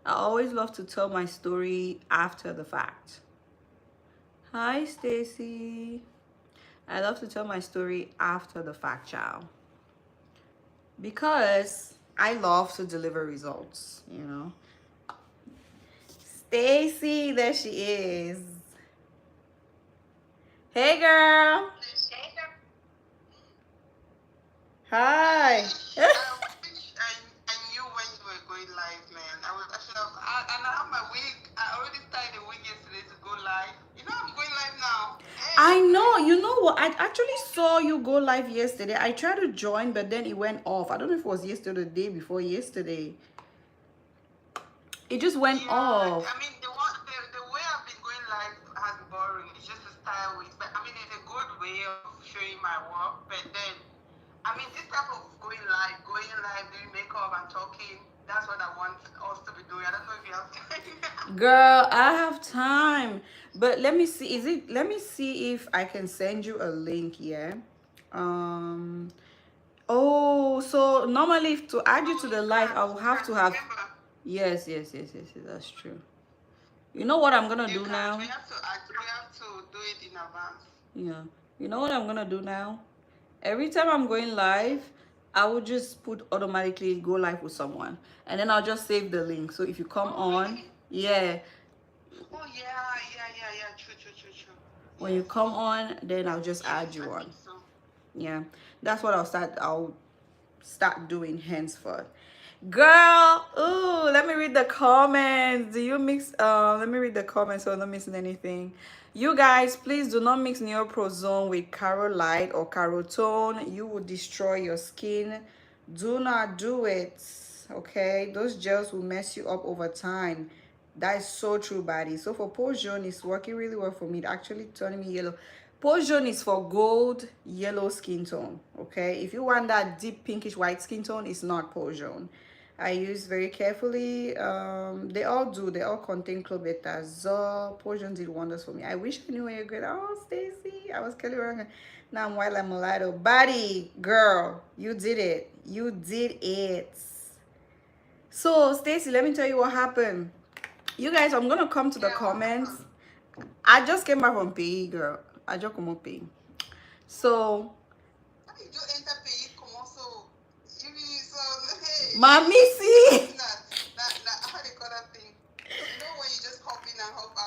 I always love to tell my story after the fact. Hi, Stacy. I love to tell my story after the fact, child. Because I love to deliver results, you know. Stacy, there she is. Hey, girl. Hi. I knew when you were going live, man. I should have. And I have my wig. I already started the wig yesterday to go live. You know I'm going live now. Hey. I know. You know what? I actually saw you go live yesterday. I tried to join, but then it went off. I don't know if it was yesterday or the day before yesterday. It just went off. I mean, the way I've been going live has been boring. It's just a style wigs. But I mean, it's a good way of showing my work. But then, I mean, this type of going live, doing makeup and talking, that's what I want us to be doing. I don't know if you have time. Girl, I have time. But let me see. Let me see if I can send you a link, yeah? Oh, so normally to add you to the live, I will have to have... Yes, that's true. You know what I'm gonna do now? We have to do it in advance. Yeah. You know what I'm gonna do now? Every time I'm going live, I will just put automatically go live with someone. And then I'll just save the link. So if you come on, really? yeah. Oh, yeah. True. When you come on, then I'll just add you on. So. Yeah. That's what I'll start doing henceforth. Girl, ooh, let me read the comments. Do you mix let me read the comments so I'm not missing anything. You guys, please do not mix neoprozone with Caro Light or Carotone. You will destroy your skin. Do not do it. Okay, those gels will mess you up over time. That is so true, buddy. So for pore jaune, it's working really well for me. It actually turning me yellow. Pore jaune is for gold yellow skin tone. Okay, if you want that deep pinkish white skin tone, it's not pore jaune. I use very carefully. They all do. They all contain clobetasol. Pore jaune did wonders for me. I wish I knew where you're going. Oh, Stacy, I was Kelly Ryan. Now I'm white like mulatto. Body, girl, you did it. You did it. So, Stacy, let me tell you what happened. You guys, I'm gonna come to the comments. I just came back from PE, girl. I just come up PE. So, Mommy, see?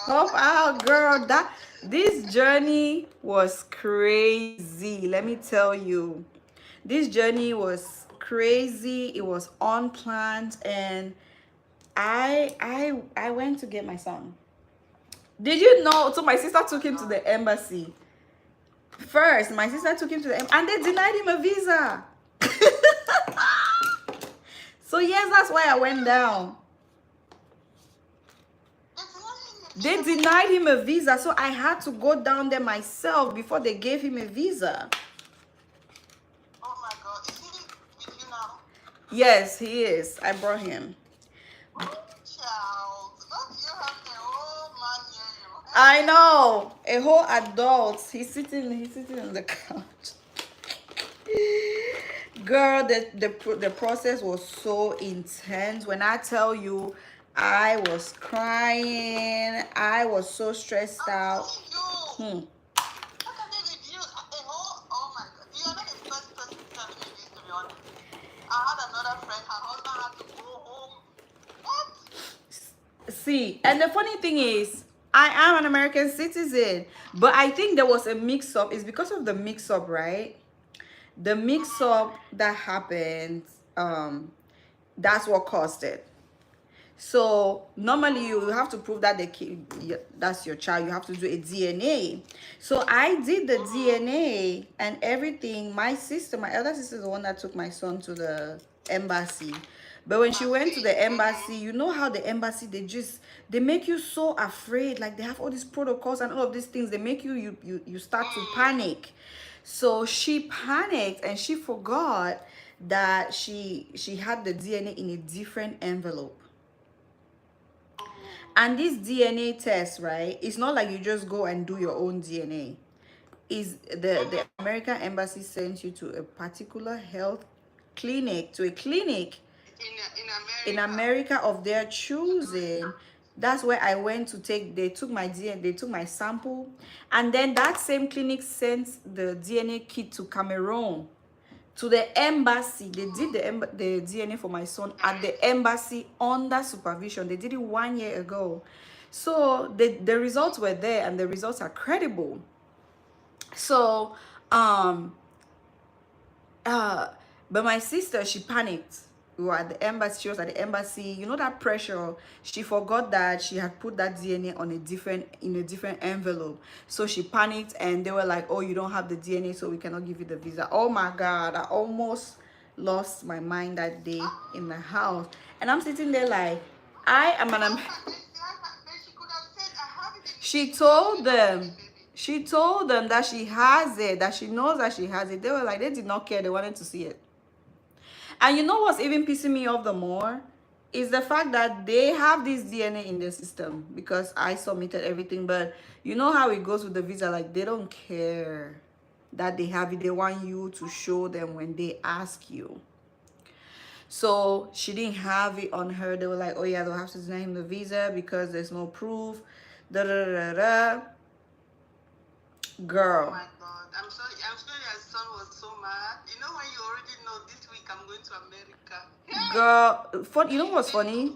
Hop out, girl. This journey was crazy. Let me tell you. This journey was crazy. It was unplanned, and I went to get my son. Did you know? So my sister took him to the embassy. First, my sister took him to the embassy, and they denied him a visa. So yes, that's why I went down. They denied him a visa, so I had to go down there myself before they gave him a visa. Oh my God, is he with you now? Yes, he is. I brought him. Oh, child. Don't you have a whole man here? I know, a whole adult. He's sitting on the couch. Girl, the process was so intense. When I tell you, I was crying. I was so stressed out. Oh my God. You are not the first person telling me this, to be honest. I had another friend, her husband had to go home. What? See, and the funny thing is, I am an American citizen, but I think there was a mix-up. It's because of the mix-up, right? The mix-up that happened, that's what caused it. So normally you have to prove that the kid, that's your child. You have to do a DNA. So I did the DNA and everything. My elder sister is the one that took my son to the embassy. But when she I went to see. the embassy, you know how the embassy, they make you so afraid. Like they have all these protocols and all of these things. They make you start to panic. So she panicked and she forgot that she had the DNA in a different envelope. And this DNA test, right? It's not like you just go and do your own DNA. Is the American embassy sends you to a particular health clinic, to a clinic In in America of their choosing. That's where I went to take, they took my DNA, they took my sample, and then that same clinic sent the DNA kit to Cameroon, to the embassy. They did the DNA for my son at the embassy under supervision. They did it 1 year ago. So the results were there and the results are credible. So um uh but my sister, she panicked. We were at the embassy, she was at the embassy, you know, that pressure. She forgot that she had put that DNA on a different, in a different envelope. So she panicked and they were like, oh, you don't have the DNA, so we cannot give you the visa. Oh my God, I almost lost my mind that day in the house. And I'm sitting there like, I am an she told them, she told them that she has it, that she knows that she has it. They were like, they did not care, they wanted to see it. And you know what's even pissing me off the more is the fact that they have this DNA in their system because I submitted everything. But you know how it goes with the visa, like they don't care that they have it. They want you to show them when they ask you. So she didn't have it on her. They were like, oh yeah, they'll have to deny him the visa because there's no proof. Da da da da. Girl. Oh my God. I'm sorry your son was so mad. You know when you already know this week I'm going to America. Girl, fun, you know what's funny?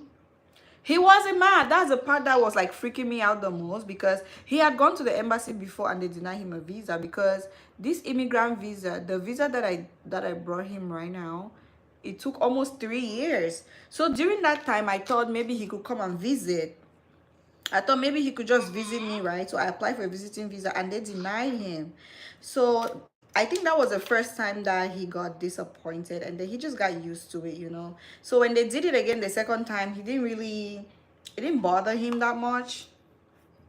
He wasn't mad. That's the part that was like freaking me out the most, because he had gone to the embassy before and they denied him a visa, because this immigrant visa, the visa that I brought him right now, it took almost 3 years. So during that time, I thought maybe he could come and visit. I thought maybe he could just visit me, right? So I applied for a visiting visa and they denied him. So I think that was the first time that he got disappointed, and then he just got used to it, you know. So when they did it again the second time, it didn't bother him that much.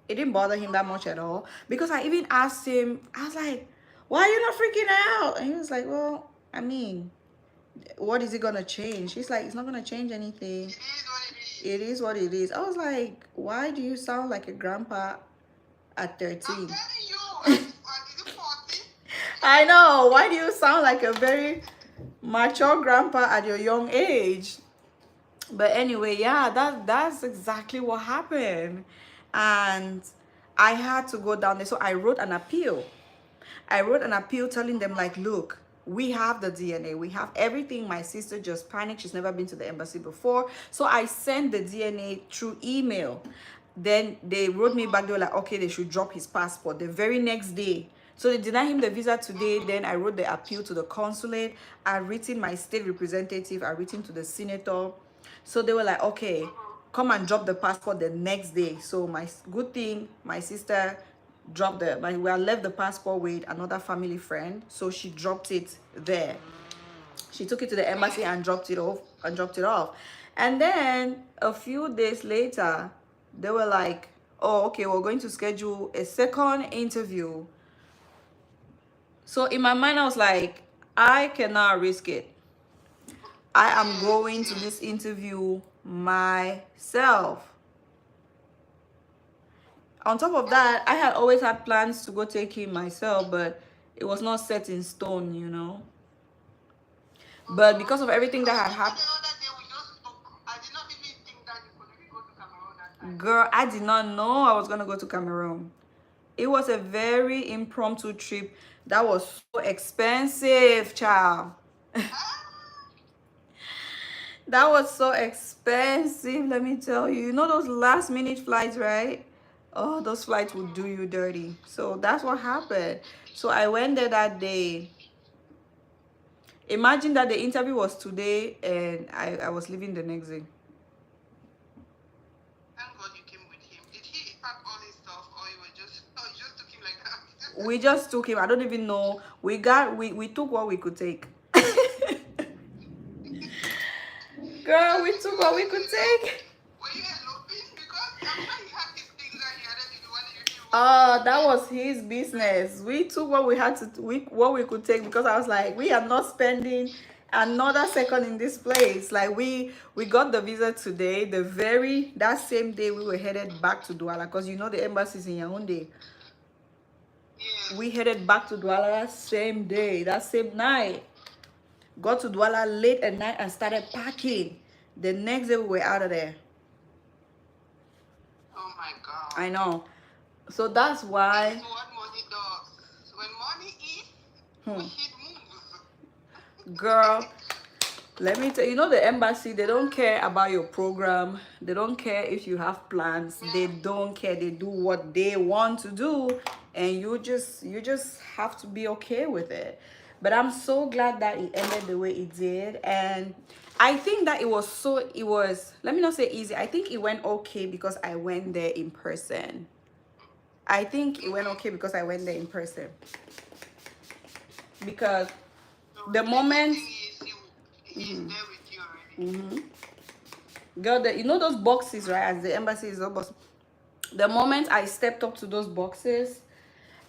It didn't bother him that much at all. Because I even asked him, I was like, why are you not freaking out? And he was like, well, I mean, what is it gonna change? He's like, it's not gonna change anything. It is what it is. I was like, why do you sound like a grandpa at 13? I'm telling you, is it 40? I know. Why do you sound like a very mature grandpa at your young age? But anyway, yeah, that's exactly what happened. And I had to go down there. So I wrote an appeal. I wrote an appeal telling them, like, look, we have the DNA, we have everything. My sister just panicked. She's never been to the embassy before. So I sent the DNA through email. Then they wrote me back. They were like, okay, they should drop his passport the very next day. So they denied him the visa today. Then I wrote the appeal to the consulate. I written my state representative. I written to the senator. So they were like, okay, come and drop the passport the next day. So my good thing, my sister dropped the, like, we had left the passport with another family friend. So she dropped it there. She took it to the embassy and dropped it off. And then a few days later, they were like, oh, okay, we're going to schedule a second interview. So in my mind, I was like, I cannot risk it. I am going to this interview myself. On top of that, I had always had plans to go take him myself, but it was not set in stone, you know. But because of everything that had happened, I did not even think that you could even go to Cameroon that time. girl, I did not know I was gonna go to Cameroon. It was a very impromptu trip that was so expensive, child. That was so expensive, let me tell you. You know those last minute flights, right? Oh, those flights would do you dirty. So that's what happened. So I went there that day. Imagine that the interview was today and I was leaving the next day. Thank God you came with him. Did he pack all his stuff, or you just took him like that? We just took him. I don't even know. We took what we could take. Girl, we took what we could take. Were you eloping? Because I'm sure he had his things that he had to do when he That was his business. We took what we had to, what we could take, because I was like, we are not spending another second in this place. Like we got the visa today. That same day we were headed back to Douala, because you know the embassy is in Yaoundé. Yes. We headed back to Douala that same day, that same night. Got to Douala late at night and started packing. The next day we were out of there. Oh my God. I know. So that's why. This is what money does. When money is, it moves. Girl, let me tell you, you know the embassy, they don't care about your program. They don't care if you have plans. They don't care. They do what they want to do, and you just have to be okay with it. But I'm so glad that it ended the way it did. And I think that it was, let me not say easy. I think it went okay because I went there in person. I think it went okay because I went there in person. Because the moment... He's there with you already. Girl, you know those boxes, right? As the embassy is almost... The moment I stepped up to those boxes,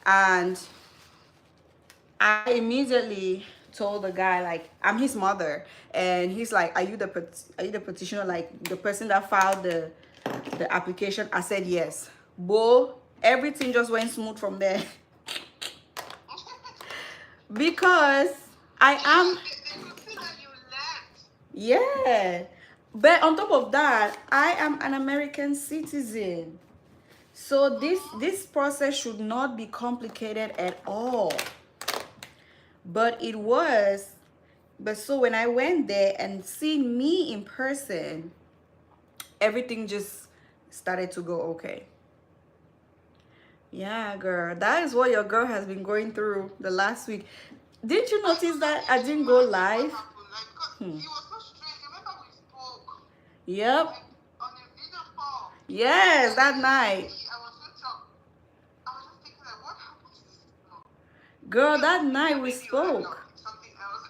and I immediately told the guy, like, I'm his mother, and he's like, are you the petitioner, like the person that filed the application? I said yes. Bo, everything just went smooth from there. Because I am... They could see that you left. Yeah. But on top of that, I am an American citizen. So this process should not be complicated at all. But it was. But so when I went there and seeing me in person, everything just started to go okay. Yeah, girl. That is what your girl has been going through the last week. Didn't you notice that I didn't go live? He was so strange. Remember we spoke? Yep. Like, on a video call. Yes, that night. I was so shocked. I was just thinking, like, what happened to this? No. Girl, that night we spoke. Something else.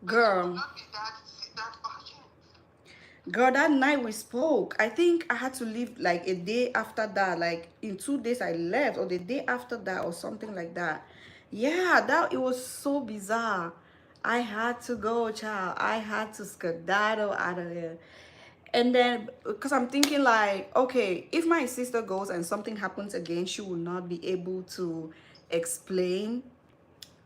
Girl. Not be that urgent. Girl, that night we spoke. I think I had to leave like a day after that. Like in 2 days I left, or the day after that, or something like that. Yeah, it was so bizarre. I had to go, child. I had to skedaddle out of there. And then, because I'm thinking like, okay, if my sister goes and something happens again, she will not be able to explain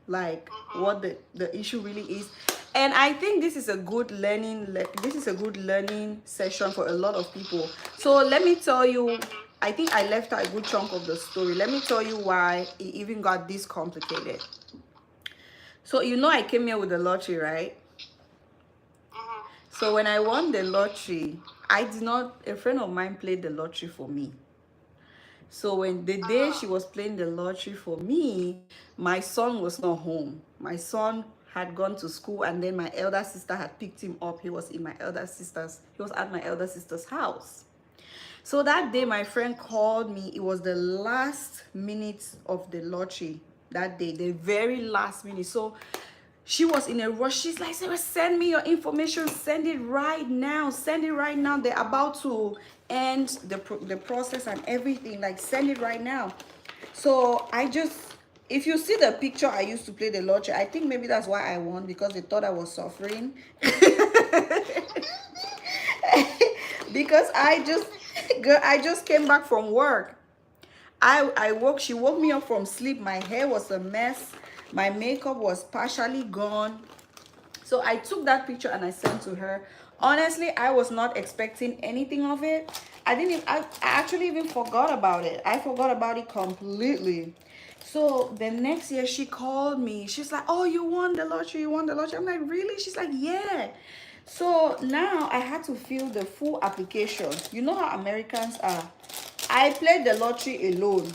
like what the issue really is. And I think this is a good learning session for a lot of people. So let me tell you, I think I left out a good chunk of the story. Let me tell you why it even got this complicated. So you know I came here with the lottery, right? So when I won the lottery, a friend of mine played the lottery for me. So when the day she was playing the lottery for me, my son was not home. My son had gone to school, and then my elder sister had picked him up. He was at my elder sister's house. So that day my friend called me. It was the last minute of the lottery that day, the very last minute. So she was in a rush. She's like, Sarah, send me your information. Send it right now. Send it right now. They're about to end the process and everything. Like, send it right now. So if you see the picture I used to play the lottery, I think maybe that's why I won, because they thought I was suffering. Because I just came back from work. She woke me up from sleep. My hair was a mess. My makeup was partially gone. So I took that picture and I sent to her. Honestly, I was not expecting anything of it. I actually even forgot about it. I forgot about it completely. So the next year she called me. She's like, oh, you won the lottery, you won the lottery. I'm like, really? She's like, yeah. So now I had to fill the full application. You know how Americans are. I played the lottery alone.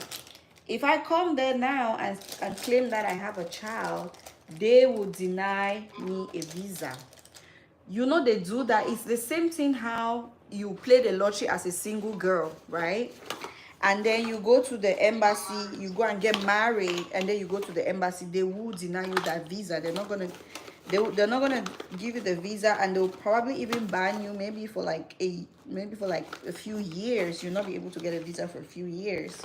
If I come there now and claim that I have a child, they will deny me a visa. You know they do that. It's the same thing how you play the lottery as a single girl, right? And then you go to the embassy, you go and get married, and then you go to the embassy, they will deny you that visa. They're not they're not gonna give you the visa, and they'll probably even ban you maybe for like a few years. You'll not be able to get a visa for a few years.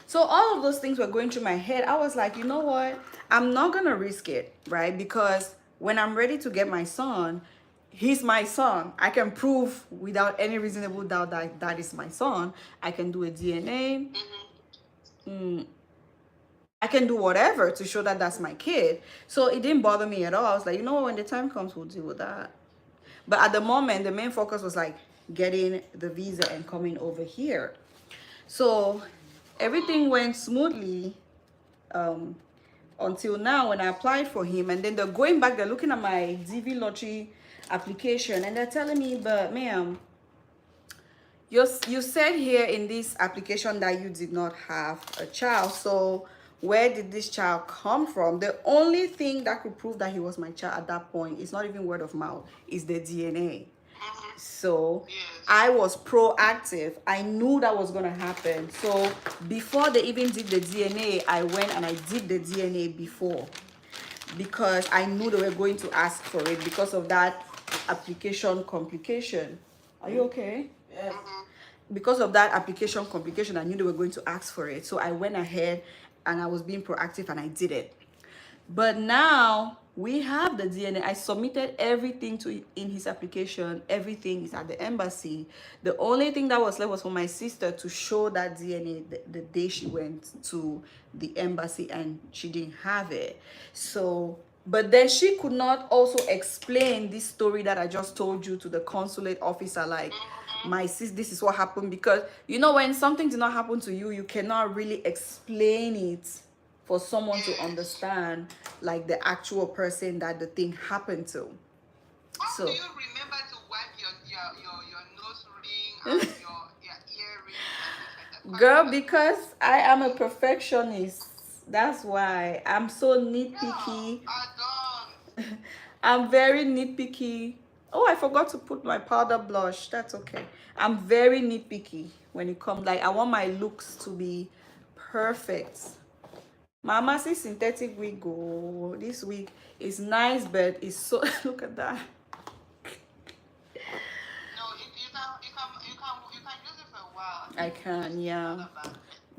So all of those things were going through my head. I was like, you know what? I'm not gonna risk it, right? Because when I'm ready to get my son, he's my son. I can prove without any reasonable doubt that that is my son. I can do a DNA. I can do whatever to show that that's my kid. So it didn't bother me at all. I was like, you know what? When the time comes, we'll deal with that. But at the moment, the main focus was like getting the visa and coming over here. So everything went smoothly until now when I applied for him. And then they're going back, they're looking at my DV lottery application, and they're telling me, but ma'am, you said here in this application that you did not have a child. So where did this child come from? The only thing that could prove that he was my child at that point is not even word of mouth, is the DNA. So I was proactive. I knew that was going to happen. So before they even did the DNA, I went and I did the DNA before, because I knew they were going to ask for it because of that application complication. Are you okay? Yes. Because of that application complication, I knew they were going to ask for it. So I went ahead and I was being proactive and I did it. But now we have the DNA. I submitted everything in his application. Everything is at the embassy. The only thing that was left was for my sister to show that DNA the day she went to the embassy, and she didn't have it. So, but then she could not also explain this story that I just told you to the consulate officer, like, my sis, this is what happened. Because you know, when something did not happen to you, you cannot really explain it for someone to understand, like the actual person that the thing happened to. So do you remember to wipe your nose ring and your earring and things like that? Girl, because I am a perfectionist. That's why I'm so nitpicky. No, I don't. I'm very nitpicky. Oh, I forgot to put my powder blush. That's okay. I'm very nitpicky when it comes, like, I want my looks to be perfect. Mama, see synthetic wig. Oh, this wig is nice, but it's so look at that. No, you can use it for a while. I can, yeah.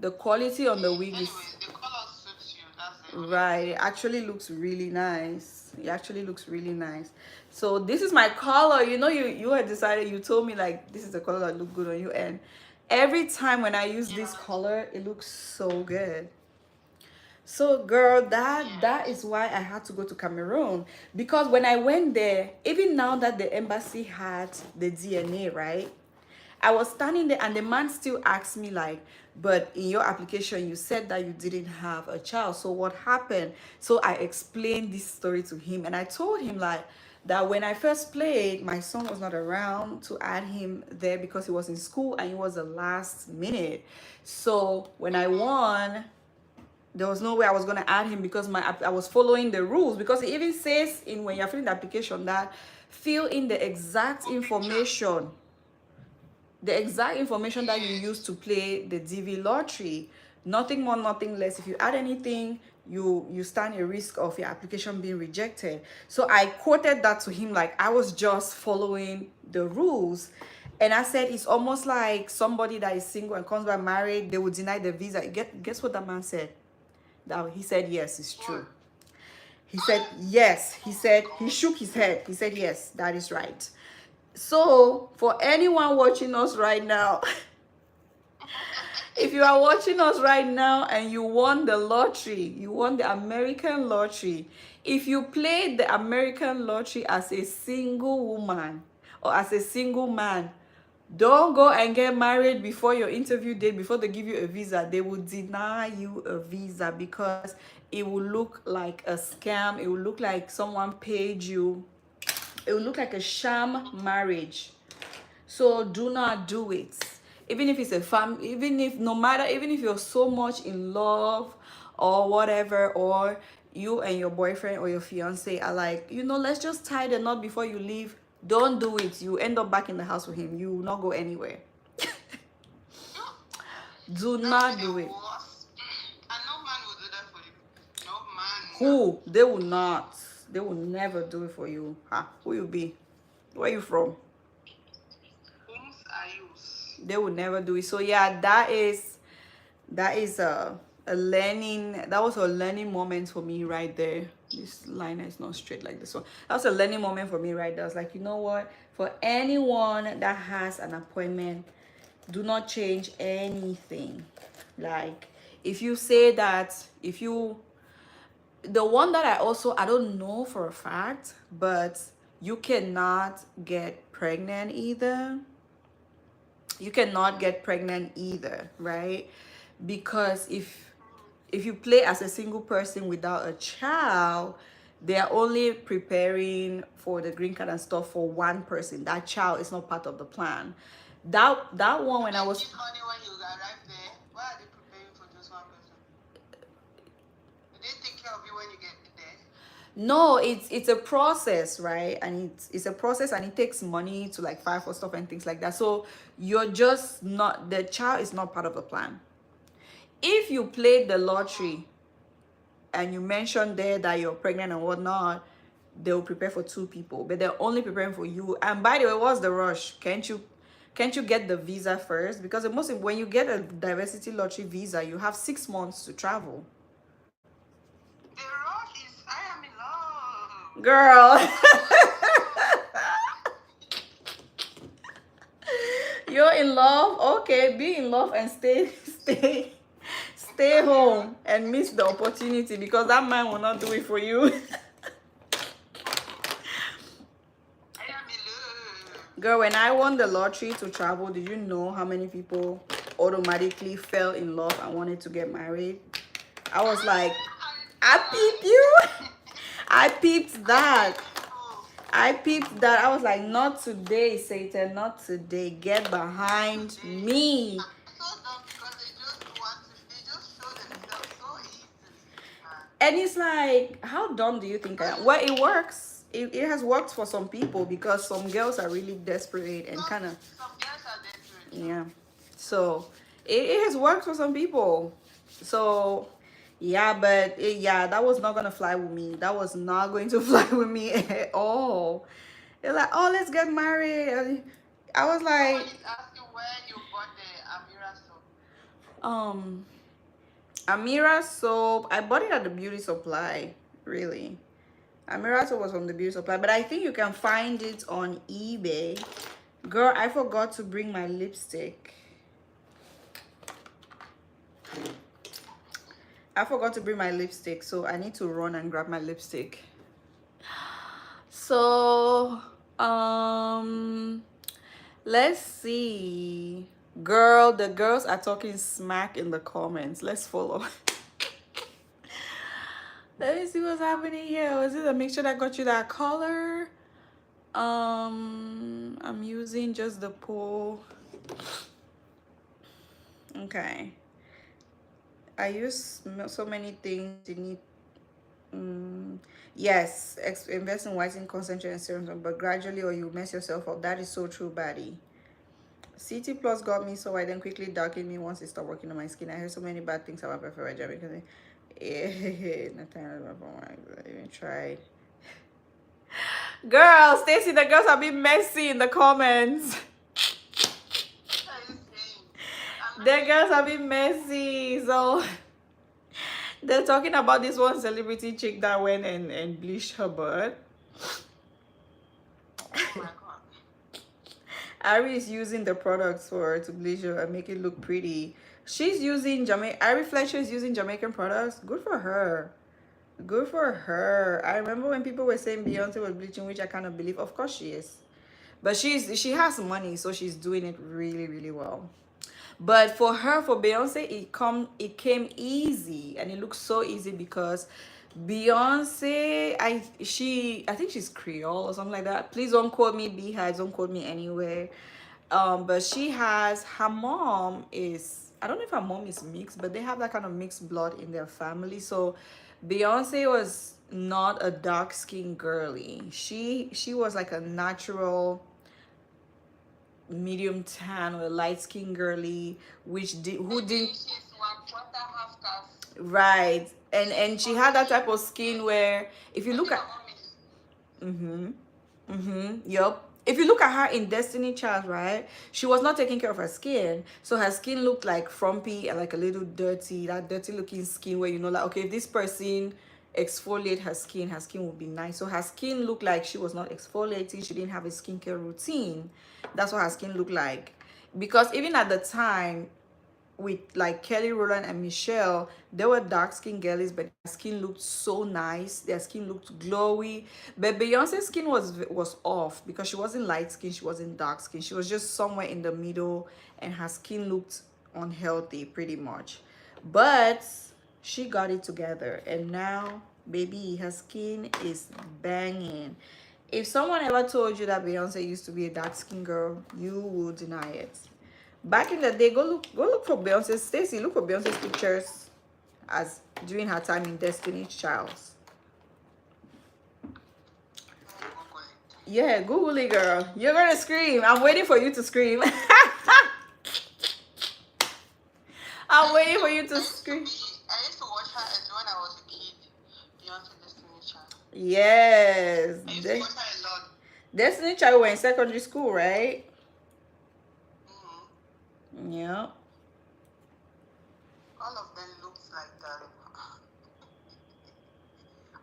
The quality on the wig is, the color suits you. That's it. right. It actually looks really nice. It actually looks really nice. So this is my color. You know, you had decided, you told me like this is the color that look good on you, and every time when I use this color, it looks so good. So girl, that is why I had to go to Cameroon, because when I went there, even now that the embassy had the DNA, right, I was standing there and the man still asked me like, but in your application you said that you didn't have a child, so what happened? So I explained this story to him, and I told him like that when I first played, my son was not around to add him there because he was in school and it was the last minute. So when I won, there was no way I was going to add him because I was following the rules, because it even says in when you're filling the application that fill in the exact information that you use to play the DV lottery. Nothing more, nothing less. If you add anything, you stand a risk of your application being rejected. So I quoted that to him like I was just following the rules. And I said, it's almost like somebody that is single and comes back married, they would deny the visa. Guess what that man said? That he said, yes, it's true. He said, yes. He said, he shook his head. He said, yes, that is right. So for anyone watching us right now, if you are watching us right now and you won the lottery, you won the American lottery, if you played the American lottery as a single woman or as a single man, don't go and get married before your interview date, before they give you a visa. They will deny you a visa because it will look like a scam. It will look like someone paid you. It will look like a sham marriage. So do not do it. Even if it's a family, even if you're so much in love or whatever, or you and your boyfriend or your fiance are like, let's just tie the knot before you leave. Don't do it. You end up back in the house with him. You will not go anywhere. Do not do it. And no man will do that for you. No man. Who? They will not. They will never do it for you. Who you be? Where you from? Whom's I use? They will never do it. So yeah, that is a learning. That was a learning moment for me right there. This line is not straight like this one. That was a learning moment for me right there. I was like, you know what? For anyone that has an appointment, do not change anything. Like, if you say that, if you, the one that I don't know for a fact, but you cannot get pregnant either. You cannot get pregnant either, right? Because if you play as a single person without a child, they are only preparing for the green card and stuff for one person. That child is not part of the plan. That one, when I was, If only when you arrive there, why are they preparing for just one person? Do they take care of you when you get there? no, it's a process, right? And it's a process, and it takes money to like file for stuff and things like that. So you're just not, the child is not part of the plan. If you played the lottery and you mentioned there that you're pregnant and whatnot, they'll prepare for two people, but they're only preparing for you. And by the way, what's the rush? Can't you get the visa first? Because the most, when you get a diversity lottery visa, you have 6 months to travel. The rush is I am in love. Girl. You're in love? Okay, be in love and stay home and miss the opportunity, because that man will not do it for you. I am in love. Girl, when I won the lottery to travel, did you know how many people automatically fell in love and wanted to get married? I was like, I peeped you. I peeped that. I was like, not today, Satan, not today. Get behind me. I saw them because they just show themselves so easily. And it's like, how dumb do you think I am? Well, it works. It has worked for some people, because some girls are really desperate and kind of, Some girls are desperate. yeah. So it has worked for some people. So yeah, but yeah, that was not gonna fly with me. That was not going to fly with me at all. They're like, oh, let's get married. And I was Someone like, is asking where you bought the Amira soap. Amira soap, I bought it at the beauty supply, really. Amira soap was from the beauty supply, but I think you can find it on eBay. Girl, I forgot to bring my lipstick. So I need to run and grab my lipstick. So let's see. Girl, the girls are talking smack in the comments. Let's follow. Let me see what's happening here. Was it a mixture that got you that color? I'm using just the pool. Okay. I use so many things. You need, yes, invest in whitening, concentrate, and serum, but gradually, or you mess yourself up. That is so true, baddie. CT Plus got me so white, then quickly darkened me once it stopped working on my skin. I heard so many bad things about prefer red because I even tried. Girl, Stacy, the girls are being messy in the comments. The girls are being messy. So they're talking about this one celebrity chick that went and bleached her butt. Oh my god. Ari is using the products for to bleach her and make it look pretty. She's using Ari Fletcher is using Jamaican products. Good for her. Good for her. I remember when people were saying Beyonce was bleaching, which I kind of believe. Of course she is. But she has money, so she's doing it really, really well. But for her, for Beyonce, it came easy, and it looks so easy because Beyonce, I think she's Creole or something like that. Please don't quote me, Beehives, don't quote me anywhere. But her mom is, I don't know if her mom is mixed, but they have that kind of mixed blood in their family. So Beyonce was not a dark skinned girly. She was like a natural medium tan or a light skinned girly, which who didn't, She's 1/4 half caste. right, and she had that type of skin where if you look at, Her mom is Yup. If you look at her in Destiny Child, right, she was not taking care of her skin, so her skin looked like frumpy and like a little dirty, that dirty looking skin where you know, like, okay, if this person exfoliate her skin would be nice. So her skin looked like she was not exfoliating, she didn't have a skincare routine. That's what her skin looked like. Because even at the time, with like Kelly Rowland and Michelle, they were dark skin girlies, but their skin looked so nice. Their skin looked glowy. But Beyonce's skin was off because she wasn't light skin, she wasn't dark skin. She was just somewhere in the middle, and her skin looked unhealthy pretty much. But she got it together, and now, baby, her skin is banging. If someone ever told you that Beyonce used to be a dark skin girl, you will deny it. Back in the day, go look for Beyonce. Stacy, look for Beyonce's pictures as during her time in Destiny's Child. Yeah, Google it, girl. You're gonna scream. I'm waiting for you to scream. I'm waiting for you to scream. I used to watch her as when I was a kid. Beyonce Destiny Child. Yes. I used to watch her a lot. Destiny Child were in secondary school, right? Yeah. All of them looks like that.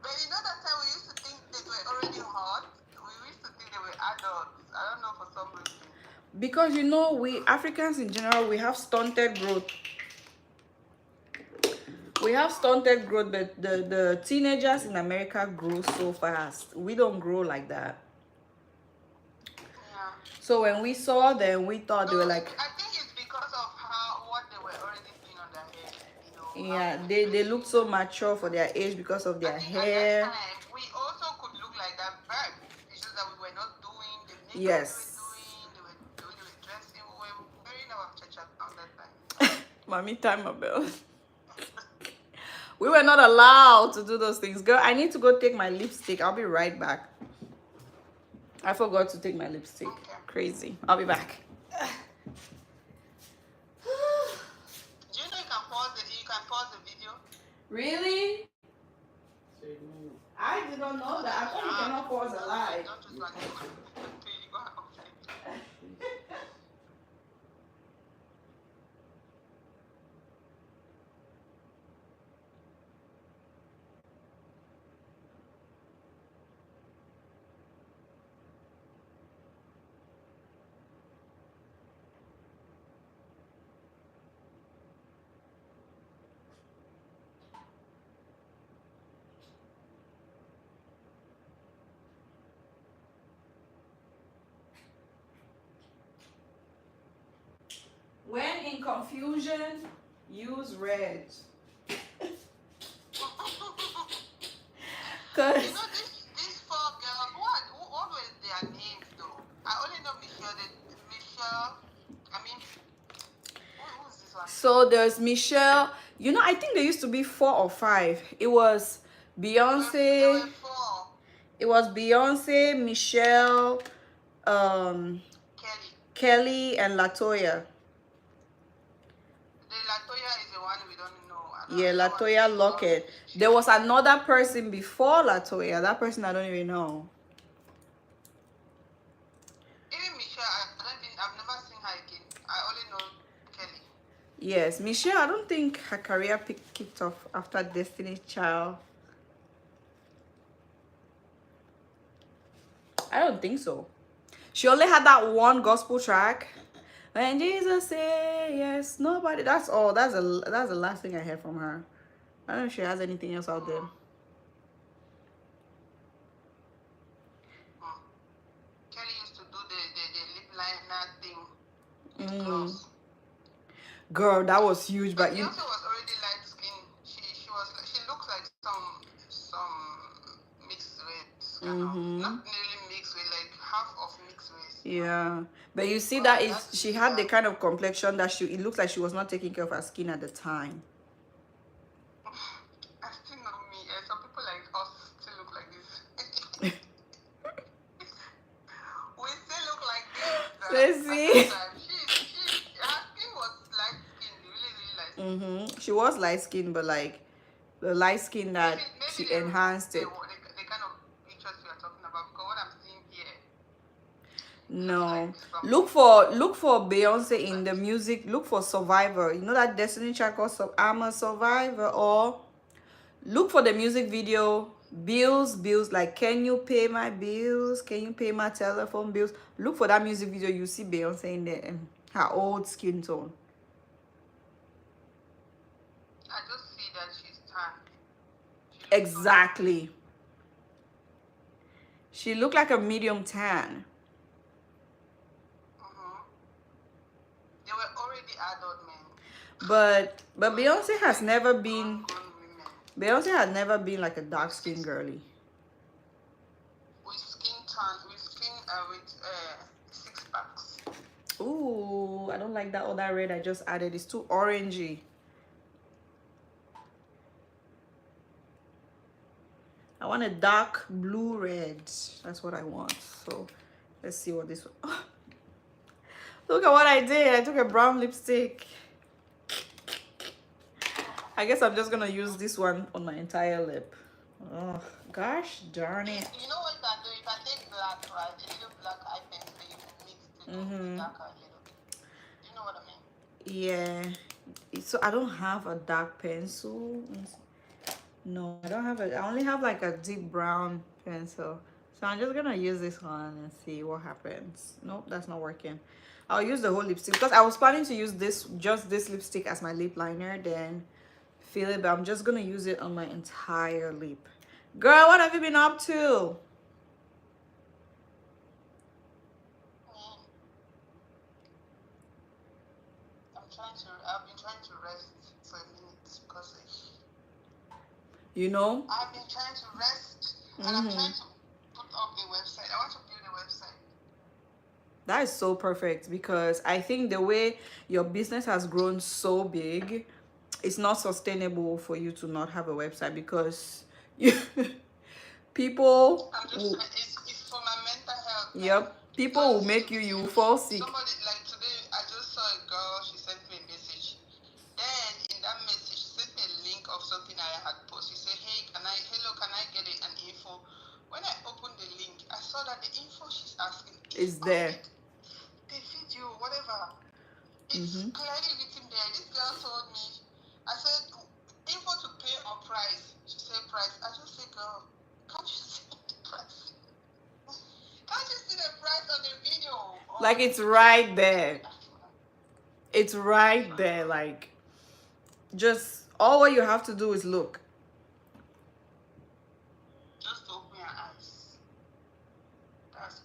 But you know that time we used to think they were already hot? We used to think they were adults. I don't know, for some reason. Because you know, we Africans in general, we have stunted growth. We have stunted growth, but the teenagers in America grow so fast. We don't grow like that. Yeah. So when we saw them, we thought they were like, I think it's because of what they were already doing on their hair. You know, yeah, they look so mature for their age because of their hair. At that time, we also could look like that back. It's just that we were not doing the makeup Yes. they were dressing, we were wearing our chitchat on that time. Mommy, time my bell. We were not allowed to do those things. Girl, I need to go take my lipstick. I'll be right back. I forgot to take my lipstick. Okay. Crazy. I'll be back. Do you know you can pause the video? Really? I did not know that. I thought you cannot pause a live. Don't just like you go off it. When in confusion, use red. Cause you know these four girls, what were their names though? I only know Michelle. I mean, who's this one? So there's Michelle. You know, I think there used to be 4 or 5. It was Beyonce. There were 4. It was Beyonce, Michelle, Kelly, and Latoya. The Latoya is the one we don't know. Yeah, Latoya Lockett. There was another person before Latoya. That person I don't even know. Even Michelle, I've never seen her again. I only know Kelly. Yes, Michelle, I don't think her career kicked off after Destiny's Child. I don't think so. She only had that one gospel track. When Jesus say yes, nobody. That's all. That's the last thing I heard from her. I don't know if she has anything else out there. Kelly used to do the lip liner thing. Girl, that was huge. But Beyonce was already light skinned. She looks like some mixed race kind of. Not really mixed race, like half of mixed race. Yeah, but you see that she had the kind of complexion that it looks like she was not taking care of her skin at the time. I still know me. Some people like us still look like this. We still look like this. Let's see. Her skin was light skinned, really light skinned. She was light skinned, but like the light skin that she enhanced it. The kind of pictures we are talking about. No. Like Look for Beyonce in the music. Look for Survivor. You know that Destiny Child called I'm a Survivor, or look for the music video. Bills, like, can you pay my bills? Can you pay my telephone bills? Look for that music video. You see Beyonce in there and her old skin tone. I just see that she's tan. She looks so tan. Exactly. She looked like a medium tan. They were already adult men. But Beyonce has never been Grown women. Beyonce has never been like a dark skinned girly. With skin tan, with 6 packs. Ooh, I don't like that other red I just added. It's too orangey. I want a dark blue red. That's what I want. So let's see what this one. Look at what I did. I took a brown lipstick. I guess I'm just gonna use this one on my entire lip. Oh gosh darn it. You know what you can do? You can take black, right? A little black eye pencil, you mix it with darker a little bit. Do you know what I mean? Yeah. So I don't have a dark pencil. No, I don't have it. I only have like a deep brown pencil. So I'm just gonna use this one and see what happens. Nope, that's not working. I'll use the whole lipstick because I was planning to use just this lipstick as my lip liner, then fill it, but I'm just gonna use it on my entire lip. Girl, what have you been up to? I've been trying to rest for a minute because you know, I've been trying to rest and I'm trying to put up a website. I want to build a website. that is so perfect because I think the way your business has grown so big, it's not sustainable for you to not have a website because you, people I'm just it's for my mental health. Yep. People will make you will fall sick. Somebody, like today, I just saw a girl, she sent me a message. Then in that message, she sent me a link of something I had posted. She said, hey, can I get an info? When I opened the link, I saw that the info she's asking is there. The video, whatever. It's clearly written there. This girl told me, I said, info to pay or price. She said price. I just said, girl, can't you see the price? Can't you see the price on the video? Like, it's right there. It's right there. Like, just all what you have to do is look. Just open your eyes. That's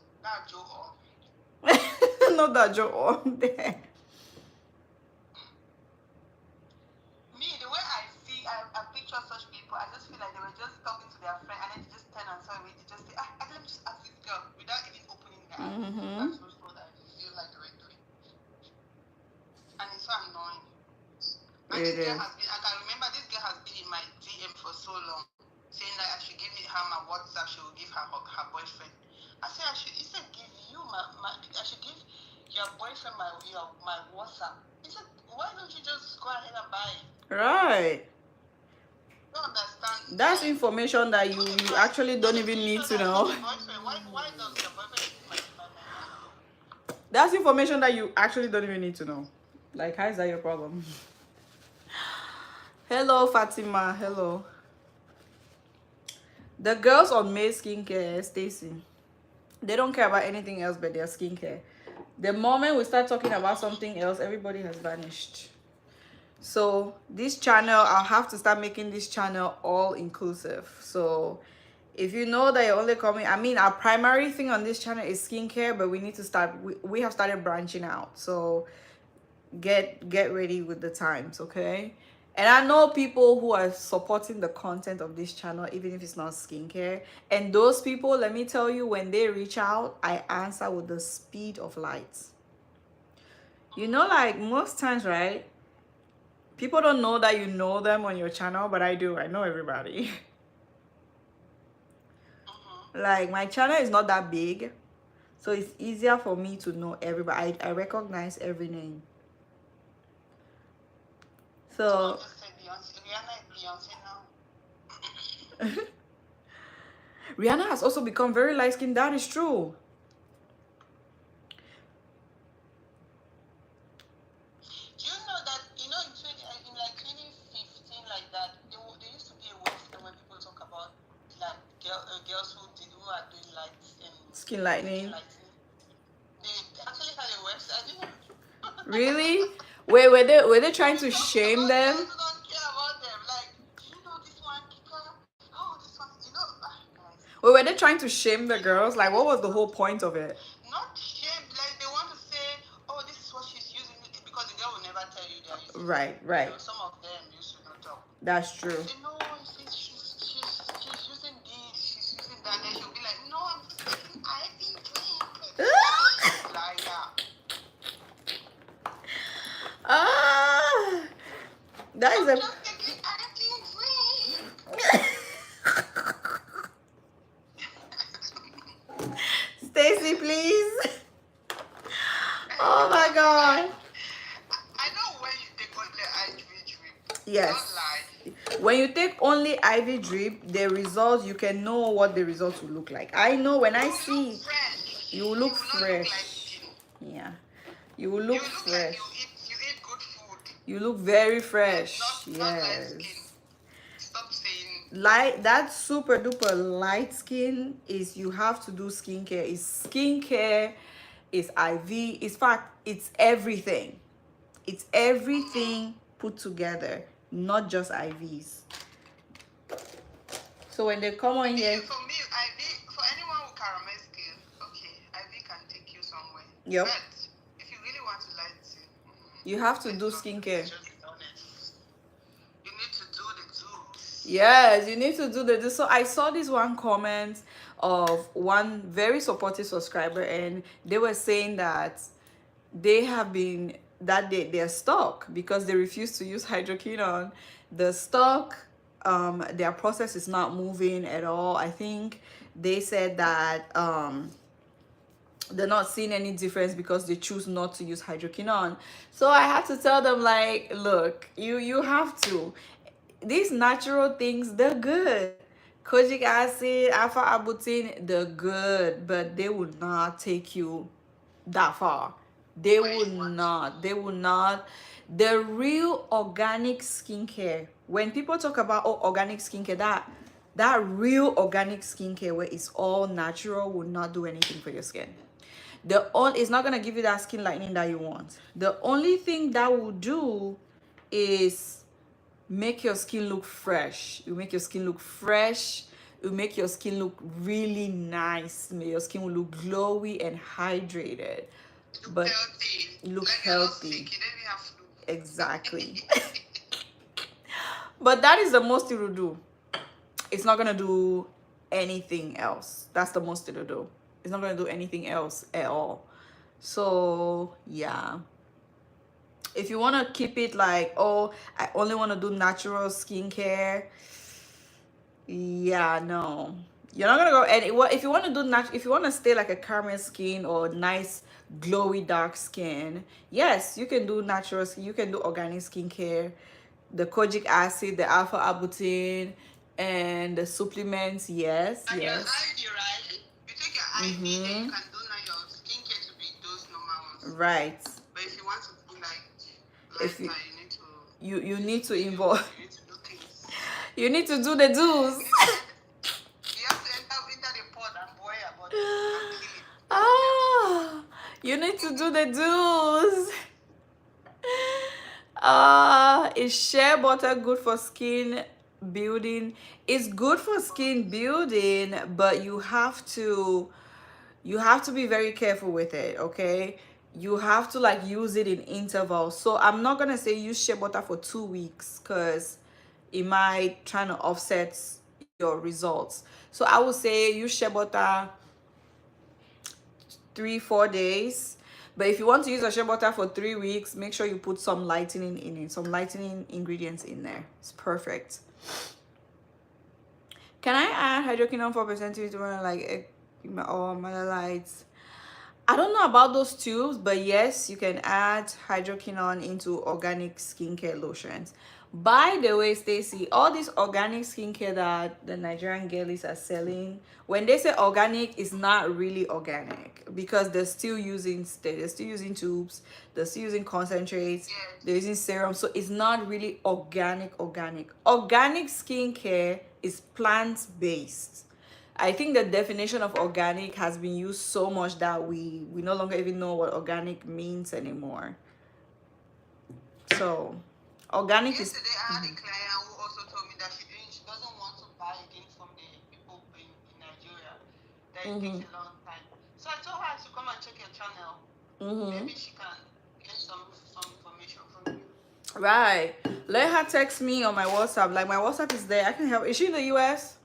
Joe on. Not that Joe on there. Me, the way I see, I picture such people, I just feel like they were just talking to their friend and then they just turn and saw it. They just say, let me just ask this girl without even opening their eyes. That's what I feel like they were doing. And it's so annoying. And this girl has been, I can remember this girl has been in my DM for so long, saying that I should give her my WhatsApp, she will give her boyfriend. I said, instead give you I should give your boyfriend my WhatsApp. He said, why don't you just go ahead and buy it? Right. I don't understand. That's information that you actually don't even need to know. Why does your boyfriend give my number? That's information that you actually don't even need to know. Like, how is that your problem? Hello, Fatima. Hello. The girls on MayLuxe Skincare, Stacy, they don't care about anything else but their skincare. The moment we start talking about something else, everybody has vanished. So this channel, I'll have to start making this channel all inclusive. So if you know that you're only coming, I mean, our primary thing on this channel is skincare, but we need to start, we have started branching out. So get ready with the times, okay? And I know people who are supporting the content of this channel, even if it's not skincare. And those people, let me tell you, when they reach out, I answer with the speed of light. You know, like most times, right? People don't know that you know them on your channel, but I do. I know everybody. Like, my channel is not that big, so it's easier for me to know everybody. I recognize every name. So Rihanna has also become very light skinned. That is true. Skin Lightening? They actually had a website. I didn't. Really? Wait, were they trying to shame them? Girls who don't care about them. Like, do you know this one, Kika? Oh, this one, guys. Wait, were they trying to shame the girls? Like, what was the whole point of it? Not shame. Like, they want to say, oh, this is what she's using, because the girl will never tell you they're using. Right, right. Some of them used to not talk. That's true. Say, no, she's using this, she's using that. Then she'll be like, no, I'm just taking IV drink. Liar. Ah, that is I'm a. just taking IV drink. Stacy, please. Oh my God. I know when you take on the IV drip. Yes. Don't lie. When you take only IV drip, the results, you can know what the results will look like. I know when I see, Look fresh. you will look will not fresh. Look like skin. Yeah, you will look you look fresh. Like you eat good food. You look very fresh. Not Yes. light skin. Stop saying Light, that super duper light skin is, you have to do skincare. It's skincare, it's IV. In fact, it's everything. It's everything put together, not just IVs. So when they come on here, for me, IV, for anyone with caramel skin, okay, IV can take you somewhere. Yep. But if you really want to light skin, you have to do skincare. just be honest. You need to do the tools. Yes, you need to do the. So I saw this one comment of one very supportive subscriber, and they were saying that they have been, that they're stuck because they refuse to use hydroquinone. The stock, their process is not moving at all. I think they said that they're not seeing any difference because they choose not to use hydroquinone. So I have to tell them, like, look, you have to. These natural things, they're good. Kojic acid, alpha arbutin, they're good, but they will not take you that far. They will not. They will not. The real organic skincare, when people talk about, oh, organic skincare, that real organic skincare where it's all natural will not do anything for your skin. It's not gonna give you that skin lightening that you want. The only thing that will do is make your skin look fresh. You make your skin look fresh. You make your skin look really nice. Your skin will look glowy and hydrated. But look healthy. Exactly. But that is the most it will do. It's not gonna do anything else. That's the most it'll do. It's not gonna do anything else at all. So yeah, if you want to keep it like, oh, I only want to do natural skincare, yeah, no, you're not gonna go. And if you want to do if you want to stay like a caramel skin or nice glowy dark skin, yes, you can do natural. You can do organic skincare, the kojic acid, the alpha arbutin, and the supplements. Yes, and yes. Your IV, right? You take your IV, then you can do now your skincare to be those normal ones. Right. But if you want to do like if you need to, you need to involve. You need to do things. You need to do the do's. You have to enter the pot and boil about it. Ah, you need to do the do's. Is shea butter good for skin building? It's good for skin building, but you have to be very careful with it, okay? You have to like use it in intervals. So I'm not gonna say use shea butter for 2 weeks because it might try to offset your results. So I would say use shea butter 3-4 days. But if you want to use a shea butter for 3 weeks, make sure you put some lightening in it, some lightening ingredients in there. It's perfect. Can I add hydroquinone 4% to it like or melalites? I don't know about those tubes, but yes, you can add hydroquinone into organic skincare lotions. By the way, Stacy, all this organic skincare that the Nigerian girlies are selling, when they say organic, it's not really organic because they're still using tubes, they're still using concentrates, they're using serum, so it's not really organic. Organic skincare is plant-based. I think the definition of organic has been used so much that we no longer even know what organic means anymore. So organic is Yesterday, I had a client who also told me that she doesn't want to buy again from the people in Nigeria. That it takes a long time. So I told her to come and check your channel. Maybe she can get some information from you. Right. Let her text me on my WhatsApp. Like my WhatsApp is there. I can help. Is she in the US?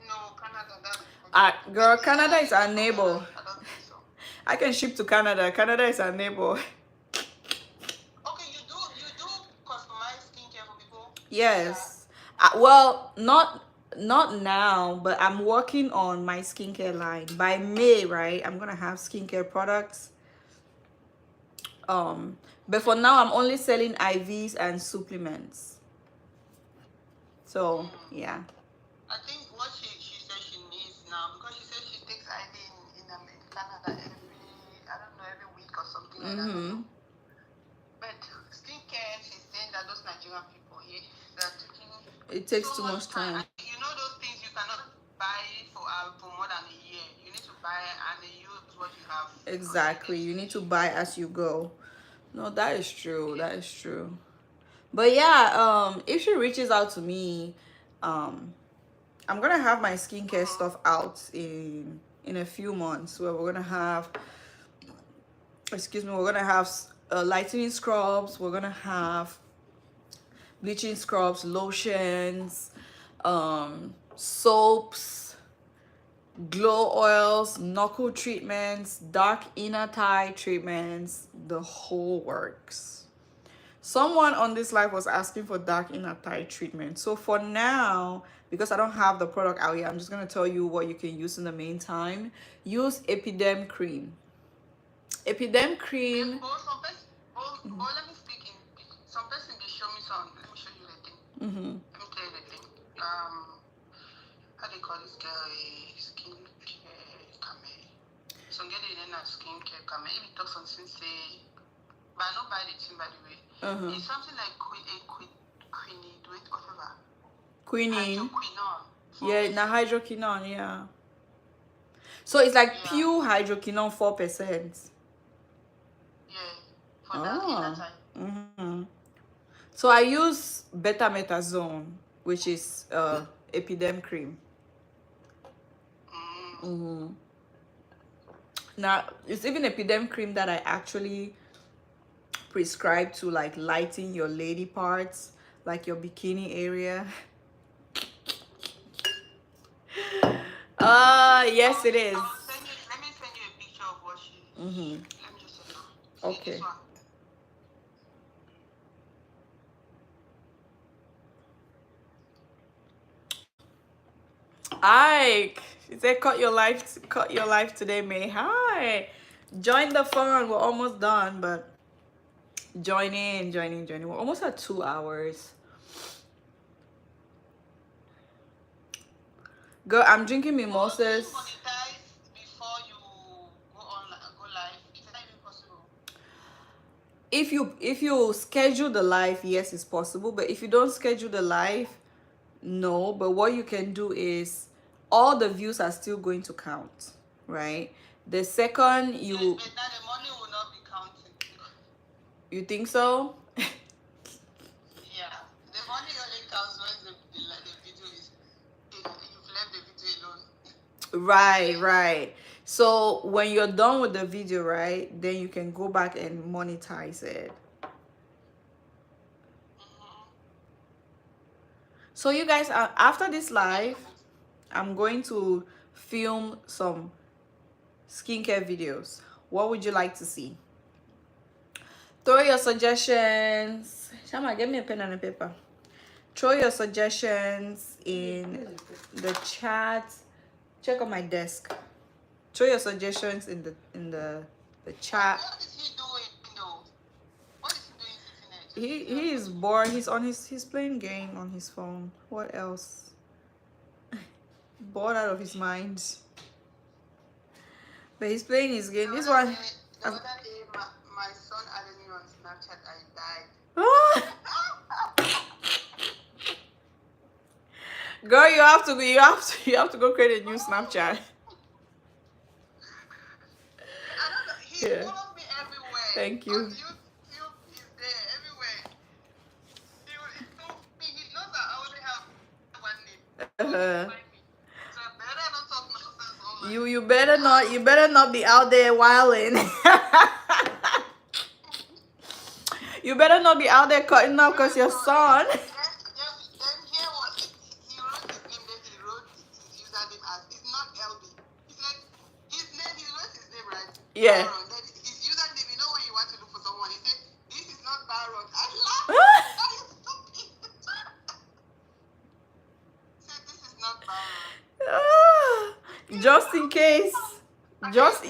No, Canada. Girl, Canada is our neighbor. I don't think so. I can ship to Canada. Canada is our neighbor. Okay, you do customized skincare for people? Yes. Well, not now, but I'm working on my skincare line. By May, right? I'm gonna have skincare products. But for now, I'm only selling IVs and supplements. So yeah. I think what she says she needs now, because she says she takes IV in Canada every week or something like that. But skincare, she's saying that those Nigerian people here, they're taking it takes too much time. You know those things you cannot buy for more than a year. You need to buy and use what you have. Exactly. You need to buy as you go. No, that is true. That is true. But yeah, if she reaches out to me, I'm gonna have my skincare stuff out in a few months, where we're gonna have, we're gonna have lightening scrubs, we're gonna have bleaching scrubs, lotions, soaps, glow oils, knuckle treatments, dark inner thigh treatments, the whole works. Someone on this live was asking for dark inner thigh treatment. So for now, because I don't have the product out yet, I'm just going to tell you what you can use in the meantime. Use Epiderm cream. Epiderm cream. Let me speak in. Some person be show me some. Let me show you the thing. Let me tell you the thing. How they call this girl? Skincare camera. So get it in a skincare camera. If it talks something say, but I don't buy the thing by the way. It's something like quinine, whatever. Quinine. Hydroquinone. Yeah, now hydroquinone, yeah. So it's like pure hydroquinone 4%. Yeah, for that time. So I use betamethasone, which is Epiderm cream. Now it's even Epiderm cream that I actually prescribe to like lighten your lady parts, like your bikini area. Yes, it is. Let me send you a picture of what she. Let me just send you. Okay. This one. Ike, she said, cut your life today, May. Hi, join the fun. We're almost done, but join in. We're almost at 2 hours. Girl, I'm drinking mimosas. Before you go live, is that even possible? If you schedule the live, yes, it's possible. But if you don't schedule the live, no. But what you can do is all the views are still going to count, right? The second you. Yes, but now the money will not be counted. You think so? Yeah, the money only counts when the video is. You've left the video alone. Right. So when you're done with the video, right, then you can go back and monetize it. So you guys, after this live, I'm going to film some skincare videos. What would you like to see? Throw your suggestions. Shama, get me a pen and a paper. Throw your suggestions in the chat. Check on my desk. Throw your suggestions in the chat. What is he doing though? What is he doing sitting there? He is bored. He's playing game on his phone. What else? Bored out of his mind. But he's playing his game. This one. The other day, my son added me on Snapchat. I died. Girl, you have to go create a new Snapchat. I don't know. He Yeah. follows me everywhere. Thank On you. YouTube, he's there everywhere. It's so funny. He knows that I only have one name. So he Uh-huh. find me. So I better not talk nonsense online. You better not be out there wilding. You better not be out there cutting up because your son. Then here was he wrote his name. Then he wrote his username as it's not LB. He said his name. He wrote his name right. Yeah. Baron. Then his username. You know when you want to look for someone, he said this is not Baron. I laughed. That is stupid. He said this is not Baron. Just in case. Just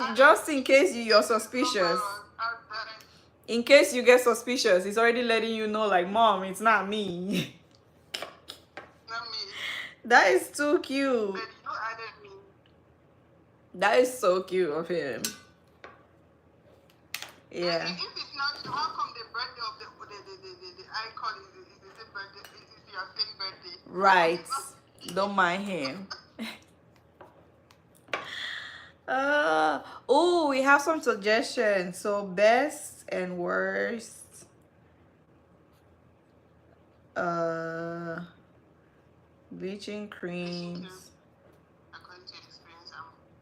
in case you're suspicious. In case you get suspicious, it's already letting you know, like, Mom, it's not me. Not me. That is too cute. But you added me. That is so cute of him. Yeah. If it's not, how come the birthday of the icon is the same birthday? Is your same birthday? Right. Don't mind him. Oh, we have some suggestions. So best and worst. Bleaching creams. According to your experience,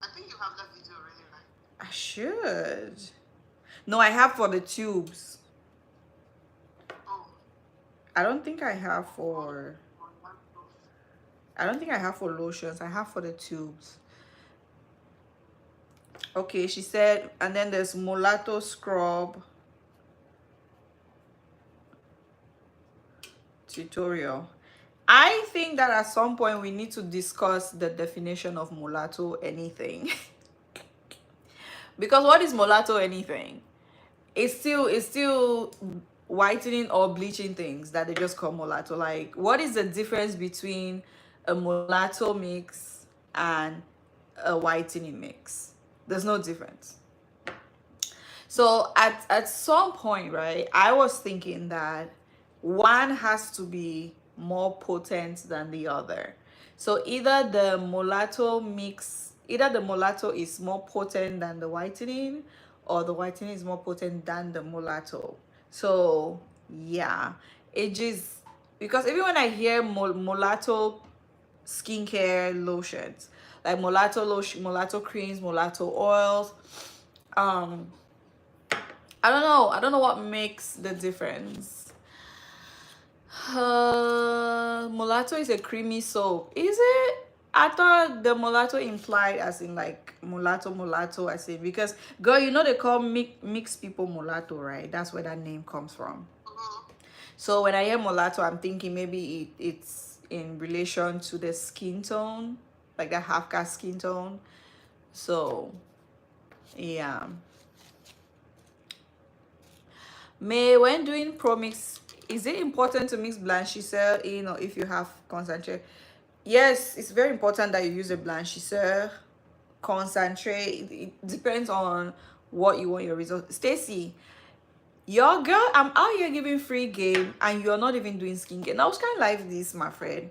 I think you have that video already, right? I should. No, I have for the tubes. Oh. I don't think I have for. I don't think I have for lotions. I have for the tubes. Okay, she said, and then there's mulatto scrub tutorial. I think that at some point we need to discuss the definition of mulatto anything. Because what is mulatto anything? It's still whitening or bleaching things that they just call mulatto. Like, what is the difference between a mulatto mix and a whitening mix? There's no difference. So at some point, right, I was thinking that one has to be more potent than the other. So either the mulatto is more potent than the whitening, or the whitening is more potent than the mulatto. So yeah, it just, because even when I hear mulatto skincare lotions, like mulatto lotion, mulatto creams, mulatto oils, I don't know what makes the difference. Mulatto is a creamy soap. Is it? I thought the mulatto implied as in like mulatto as in, because girl, you know they call mixed people mulatto, right? That's where that name comes from. So when I hear mulatto, I'm thinking maybe it's in relation to the skin tone, like the half cast skin tone. So yeah. May, when doing pro mix, is it important to mix blanchisseur in, or if you have concentrate? Yes, it's very important that you use a blanchisseur, concentrate. It depends on what you want your result. Stacy, your girl, I'm out here giving free game and you're not even doing skincare. Now, which kind of life this, my friend?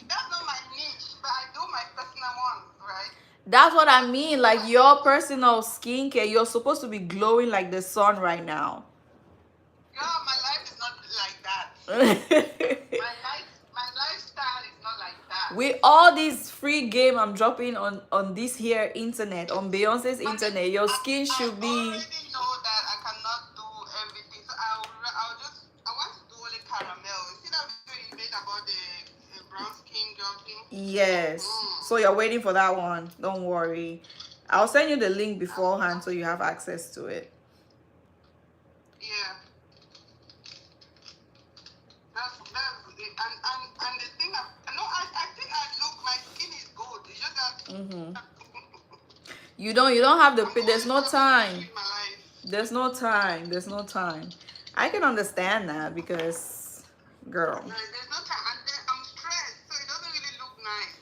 That's not my niche, but I do my personal ones, right? That's what I mean. Like your personal skincare, you're supposed to be glowing like the sun right now. Girl, my life is not like that. my lifestyle is not like that. With all this free game I'm dropping on this here internet, on Beyonce's internet, your skin should be. I already know that I cannot do everything, so I want to do only caramel. You see that video you made about the brown skin girl thing? Yes. So you're waiting for that one. Don't worry. I'll send you the link beforehand so you have access to it. Yeah. That's it. And the thing, I think my skin is good. It's just that. You don't have there's no time. There's no time. I can understand that because, girl. There's no time, and then I'm stressed, so it doesn't really look nice.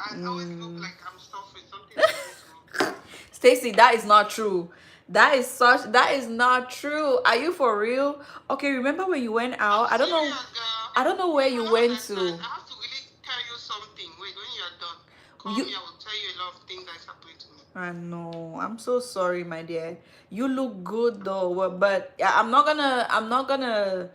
I always look like I'm suffering something. Stacy, that is not true. That is not true. Are you for real? Okay, remember when you went out? I don't know. I don't know where you Not went like that. to. I have to really tell you something. Wait, when you're done, call You me. I will tell you a lot of things that's happening to me. I know. I'm so sorry, my dear. You look good though, but yeah, I'm not gonna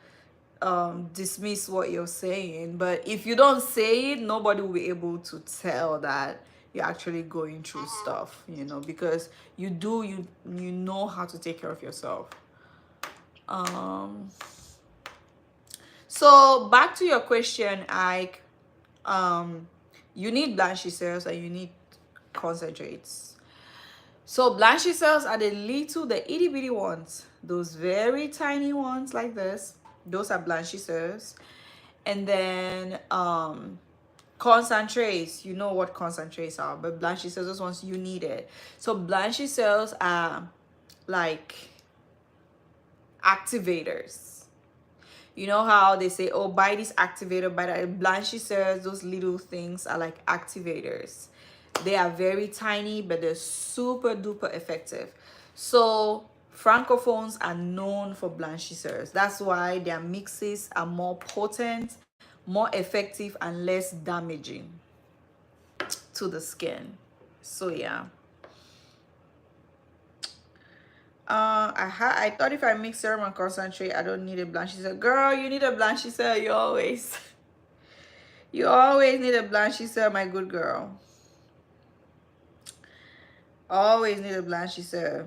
dismiss what you're saying. But if you don't say it, nobody will be able to tell that you're actually going through stuff, because you know how to take care of yourself. Um so back to your question, Ike. You need blanchy cells and you need concentrates. So blanchy cells are the itty bitty ones, those very tiny ones like this. Those are blanchy cells. And then concentrates, you know what concentrates are, but blanchy cells, those ones you need it. So blanchy cells are like activators. You know how they say, oh, buy this activator, buy that. Blanchy cells, those little things are like activators. They are very tiny, but they're super duper effective. So francophones are known for blanchy cells. That's why their mixes are more potent, more effective, and less damaging to the skin. So yeah. I thought if I mix serum and concentrate, I don't need a blanchy cell. Girl, you need a blanchy cell. You always, you always need a blanchy cell, my good girl. Always need a blanchy cell.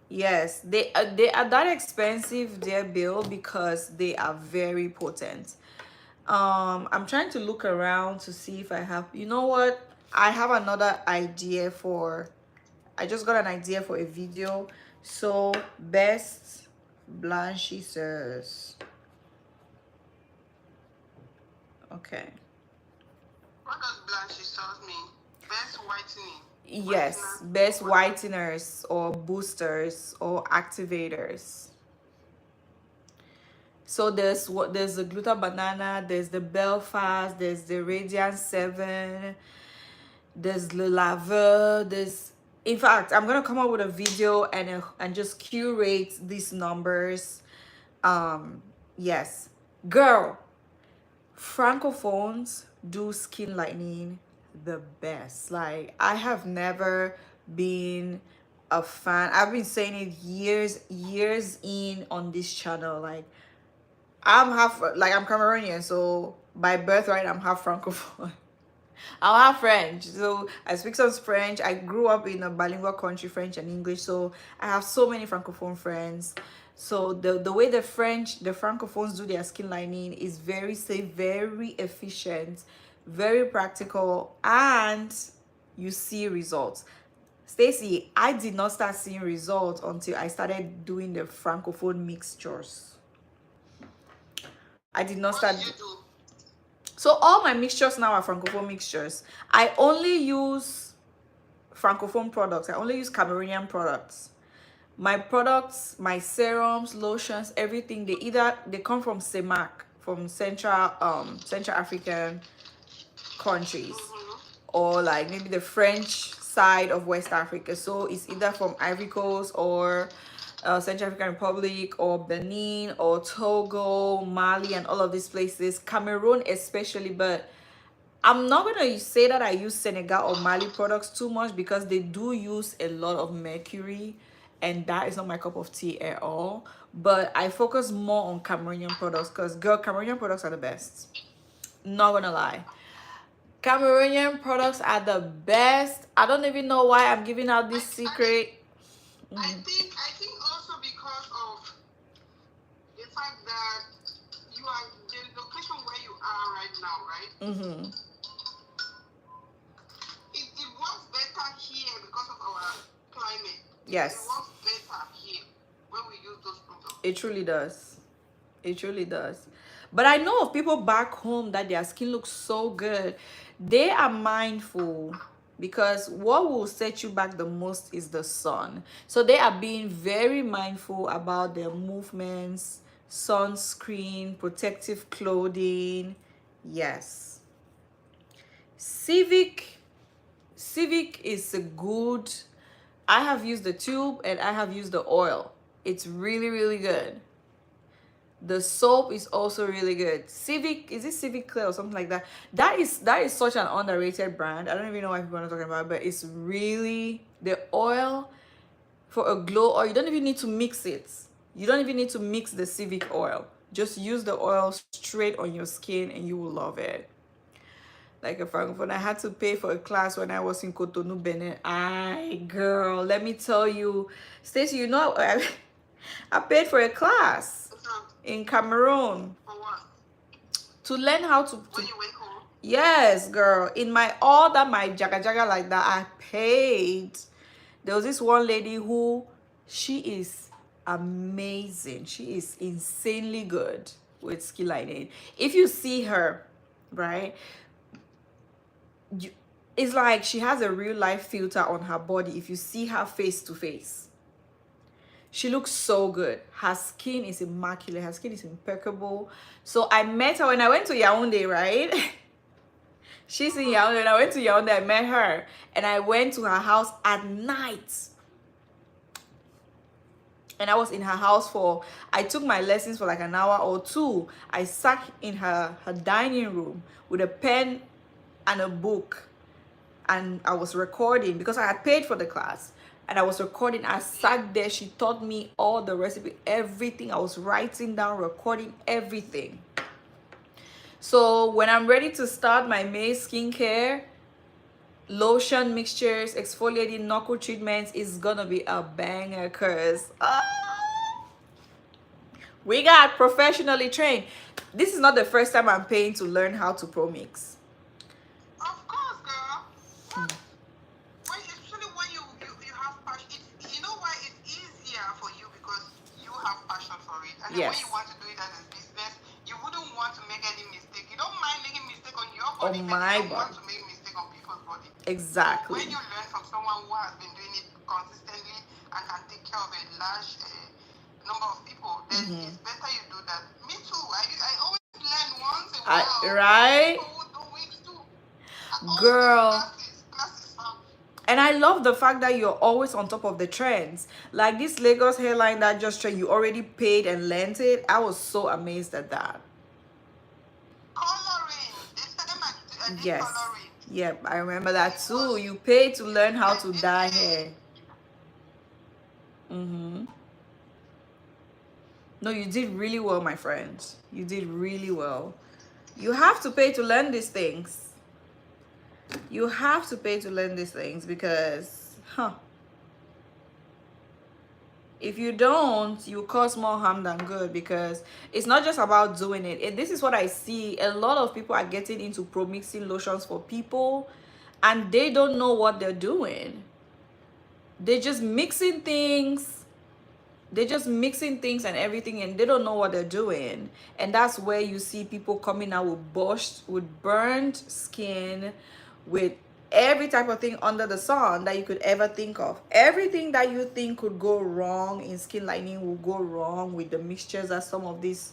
Yes, they are that expensive, their bill, because they are very potent. I'm trying to look around to see if I have. You know what? I have another idea for. I just got an idea for a video. So best blanchy cells. Okay. What does blanchy cells mean? Best whitening. Yes, best whiteners or boosters or activators. So there's the Gluta Banana, there's the Belfast, there's the Radiant 7, there's the Lava, there's, in fact, I'm gonna come up with a video and just curate these numbers. Yes, girl, francophones do skin lightening the best. Like, I have never been a fan. I've been saying it years in on this channel. Like, I'm Cameroonian, so by birthright I'm half francophone. I'm half French, so I speak some French. I grew up in a bilingual country, French and English, so I have so many francophone friends. So the way the francophones do their skin lining is very safe, very efficient, very practical, and you see results. Stacy, I did not start seeing results until I started doing the francophone mixtures. I did not start. What did you do? So all my mixtures now are francophone mixtures. I only use francophone products. I only use Cameroonian products. My products, my serums, lotions, everything, they come from CEMAC, from Central African countries, or like maybe the French side of West Africa. So it's either from Ivory Coast or Central African Republic or Benin or Togo, Mali, and all of these places, Cameroon especially. But I'm not gonna say that I use Senegal or Mali products too much, because they do use a lot of mercury, and that is not my cup of tea at all. But I focus more on Cameroonian products, because girl, Cameroonian products are the best. Not gonna lie. Cameroonian products are the best. I don't even know why I'm giving out this secret. I think also because of the fact that you are the location where you are right now, right? It works better here because of our climate. Yes. It works better here when we use those products. It truly does. It truly does. But I know of people back home that their skin looks so good. They are mindful, because what will set you back the most is the sun. So they are being very mindful about their movements, sunscreen, protective clothing. Yes. Civic is a good. I have used the tube and I have used the oil. It's really, really good. The soap is also really good. Civic, is it Civic Clear or something like that? That is such an underrated brand. I don't even know why people are not talking about it, but it's really the oil for a glow oil. You don't even need to mix it. You don't even need to mix the Civic oil. Just use the oil straight on your skin and you will love it. Like a francophone, I had to pay for a class when I was in Cotonou, Benin. Ay, girl, let me tell you, Stacey, you know, I paid for a class in Cameroon For what? to learn how to When you went home? yes, girl. In my all that my jaga jaga like that, I paid. There was this one lady who she is amazing. She is insanely good with skin lightening. If you see her, right, you, it's like she has a real life filter on her body. If you see her face to face, she looks so good. Her skin is immaculate. Her skin is impeccable. So I met her when I went to Yaoundé, right? She's in Yaoundé. When I went to Yaoundé, I met her. And I went to her house at night. And I was in her house I took my lessons for like an hour or two. I sat in her dining room with a pen and a book. And I was recording because I had paid for the class. And I was recording. I sat there. She taught me all the recipe, everything. I was writing down, recording everything. So when I'm ready to start my MayLuxe Skincare, lotion mixtures, exfoliating knuckle treatments is gonna be a banger, cause we got professionally trained. This is not the first time I'm paying to learn how to pro mix. Of course, girl. What? Especially when you have passion. You know why it's easier for you because you have passion for it. And then when Yes. you want to do it as a business, you wouldn't want to make any mistake. You don't mind making mistake on your On body, but my you don't want body. to make mistake on people's body. Exactly. So when you learn from someone who has been doing it consistently and can take care of a large number of people, then it's better you do that. Me too. I always learn once in a while. Right? People who do weeks too. Girl. Classes. And I love the fact that you're always on top of the trends. Like this Lagos hairline that just trend, you already paid and lent it. I was so amazed at that. Coloring. They said them I did Yes. coloring. Yep, I remember that too. You paid to learn how to did dye it. hair. No, you did really well, my friend. You did really well. You have to pay to learn these things. You have to pay to learn these things because, if you don't, you cause more harm than good because it's not just about doing it. And this is what I see. A lot of people are getting into pro mixing lotions for people and they don't know what they're doing. They're just mixing things. They're just mixing things and everything and they don't know what they're doing. And that's where you see people coming out with burned skin, with every type of thing under the sun that you could ever think of. Everything that you think could go wrong in skin lightening will go wrong with the mixtures that some of these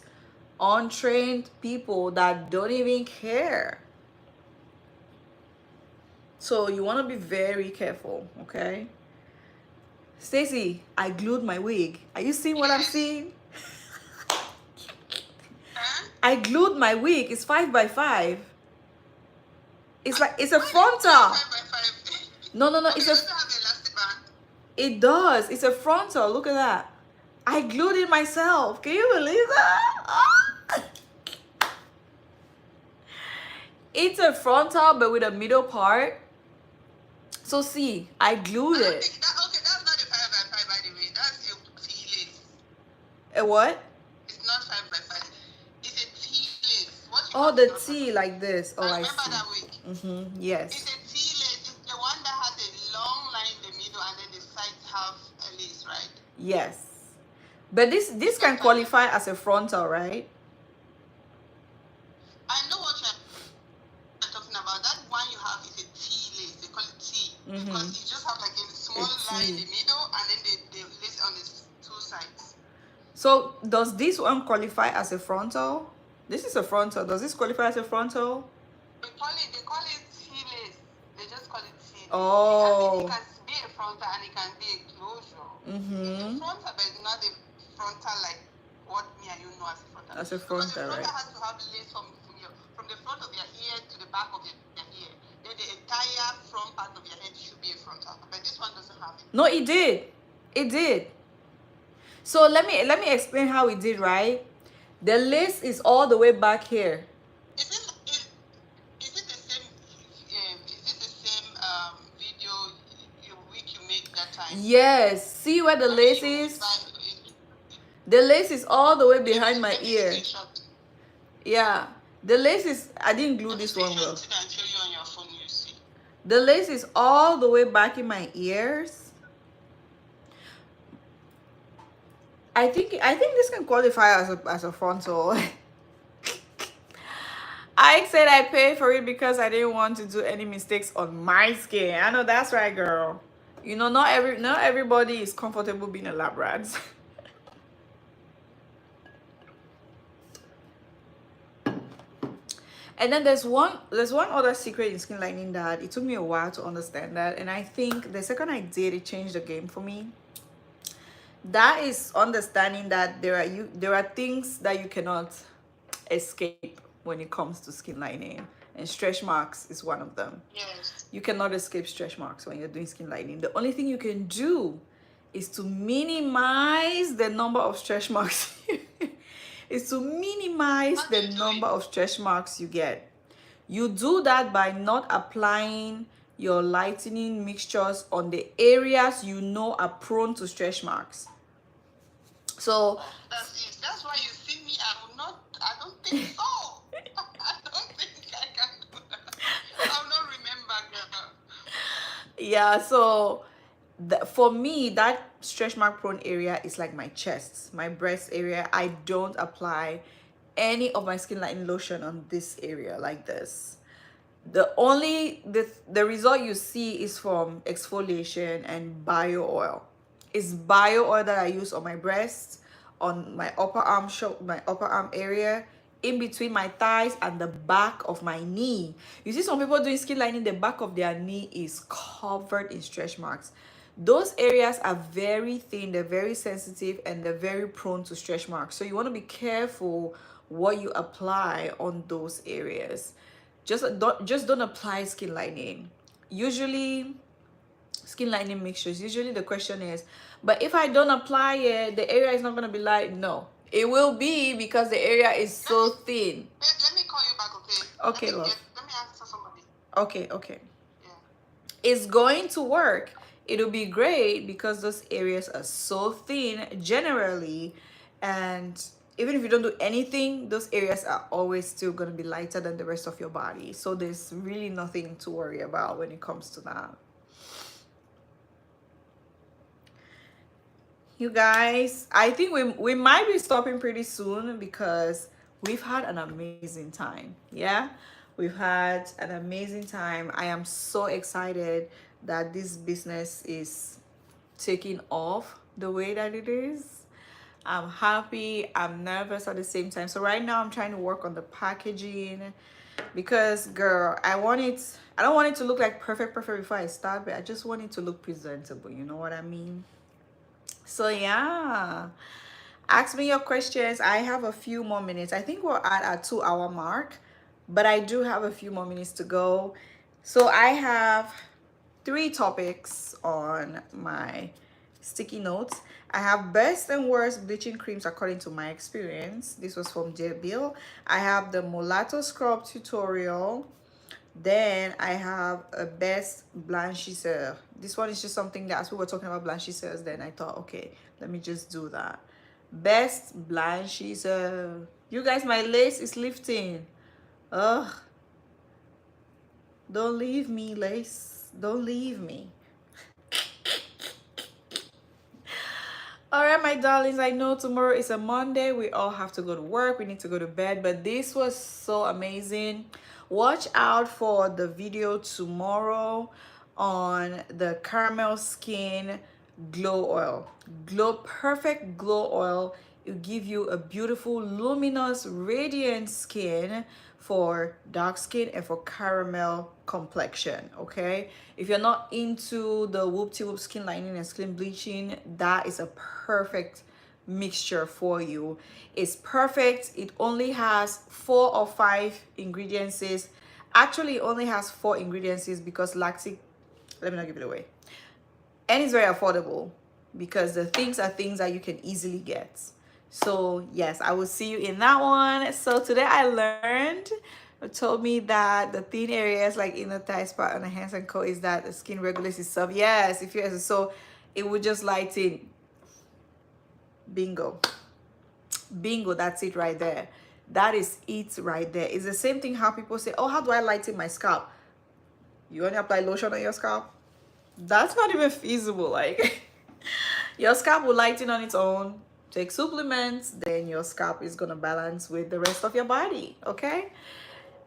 untrained people that don't even care. So you want to be very careful, okay? Stacey, I glued my wig. Are you seeing what I'm seeing? I glued my wig. It's 5x5. It's like it's a frontal. 5x5. No. Okay, It's does it have elastic band? It does. It's a frontal. Look at that. I glued it myself. Can you believe that? It's a frontal, but with a middle part. So see, I glued it. Okay, that's not a 5x5 by the way. That's a T-lace. A what? It's not 5x5. It's a T-lace. Oh, the T like this. Oh, I remember see. that wig. Yes. It's a T-lace. It's the one that has a long line in the middle and then the sides have a lace, right? Yes. But this can qualify as a frontal, right? I know what you're talking about. That one you have is a T-lace. They call it T. Because you just have like a small line in the middle and then they lace on the two sides. So does this one qualify as a frontal? This is a frontal. Does this qualify as a frontal? They call it T-lace. They just call it T-lace. Oh. It can be a frontal and it can be a closure. It's a frontal, but not a frontal like what me and you know as a frontal. As a Because the frontal, frontal right? has to have lace from the front of your ear to the back of your ear. Then the entire front part of your head should be a frontal. But this one doesn't have it. No, it did. It did. So let me explain how it did, right? The lace is all the way back here. Is it the same? Is it the same video which you made that time? Yes. See where the lace is? The lace is all the way behind my ear. Yeah. The lace is, I didn't glue this one well. The lace is all the way back in my ears. I think this can qualify as a frontal. I said I paid for it because I didn't want to do any mistakes on my skin. I know that's right, girl. You know, not everybody is comfortable being a lab rat. And then there's one other secret in skin lightening that it took me a while to understand that, and I think the second I did, it changed the game for me. That is understanding that there are things that you cannot escape when it comes to skin lightening, and stretch marks is one of them. Yes. You cannot escape stretch marks when you're doing skin lightening. The only thing you can do is to minimize the number of stretch marks. Is to minimize the number of stretch marks you get. You do that by not applying your lightening mixtures on the areas you know are prone to stretch marks. So that's why you see me. I don't think so. I don't think I can do that. I'll not remember, girl. Yeah, so for me, that stretch mark prone area is like my chest, my breast area. I don't apply any of my skin lightening lotion on this area like this. The result you see is from exfoliation and bio oil. It's bio oil that I use on my breast, on my upper arm area, in between my thighs and the back of my knee. You see some people doing skin lightening, the back of their knee is covered in stretch marks. Those areas are very thin, they're very sensitive, and they're very prone to stretch marks. So you want to be careful what you apply on those areas. Just don't apply skin lightening. Usually skin lightening mixtures, usually the question is, but if I don't apply it, the area is not going to be light. No, it will be, because the area is so thin. Let me call you back, okay? Okay, love. Let me answer somebody. Okay. Yeah. It's going to work. It'll be great because those areas are so thin generally, and even if you don't do anything, those areas are always still going to be lighter than the rest of your body. So there's really nothing to worry about when it comes to that. You guys, I think we might be stopping pretty soon because we've had an amazing time. Yeah, we've had an amazing time. I am so excited that this business is taking off the way that it is. I'm happy, I'm nervous at the same time. So right now I'm trying to work on the packaging because, girl, I don't want it to look like perfect before I start, but I just want it to look presentable. You know what I mean? So yeah, ask me your questions. I have a few more minutes. I think we're at a 2-hour mark, but I do have a few more minutes to go. So I have 3 topics on my sticky notes. I have best and worst bleaching creams according to my experience. This was from J. Bill. I have the mulatto scrub tutorial. Then I have a best blanchisseur. This one is just something that, as we were talking about blanchisseurs, then I thought, okay, let me just do that. Best blanchisseur. You guys, my lace is lifting. Ugh. Don't leave me, lace. Don't leave me. All right, my darlings, I know tomorrow is a Monday. We all have to go to work. We need to go to bed, but this was so amazing. Watch out for the video tomorrow on the caramel skin glow oil. Perfect glow oil. It will give you a beautiful, luminous, radiant skin for dark skin and for caramel complexion. Okay, if you're not into the whoop-de-whoop skin lightening and skin bleaching, that is a perfect mixture for you. It's perfect. It only has 4 or 5 ingredients. Actually, it only has 4 ingredients because lactic, let me not give it away. And it's very affordable because the things are things that you can easily get. So yes, I will see you in that one. So today I learned, it told me that the thin areas like in the thigh spot on the hands and coat is that the skin regulates itself. Yes, if you so it would just lighten. Bingo. Bingo, that's it right there. That is it right there. It's the same thing how people say, oh, how do I lighten my scalp? You only apply lotion on your scalp? That's not even feasible. Like your scalp will lighten on its own. Take supplements, then your scalp is gonna balance with the rest of your body. Okay,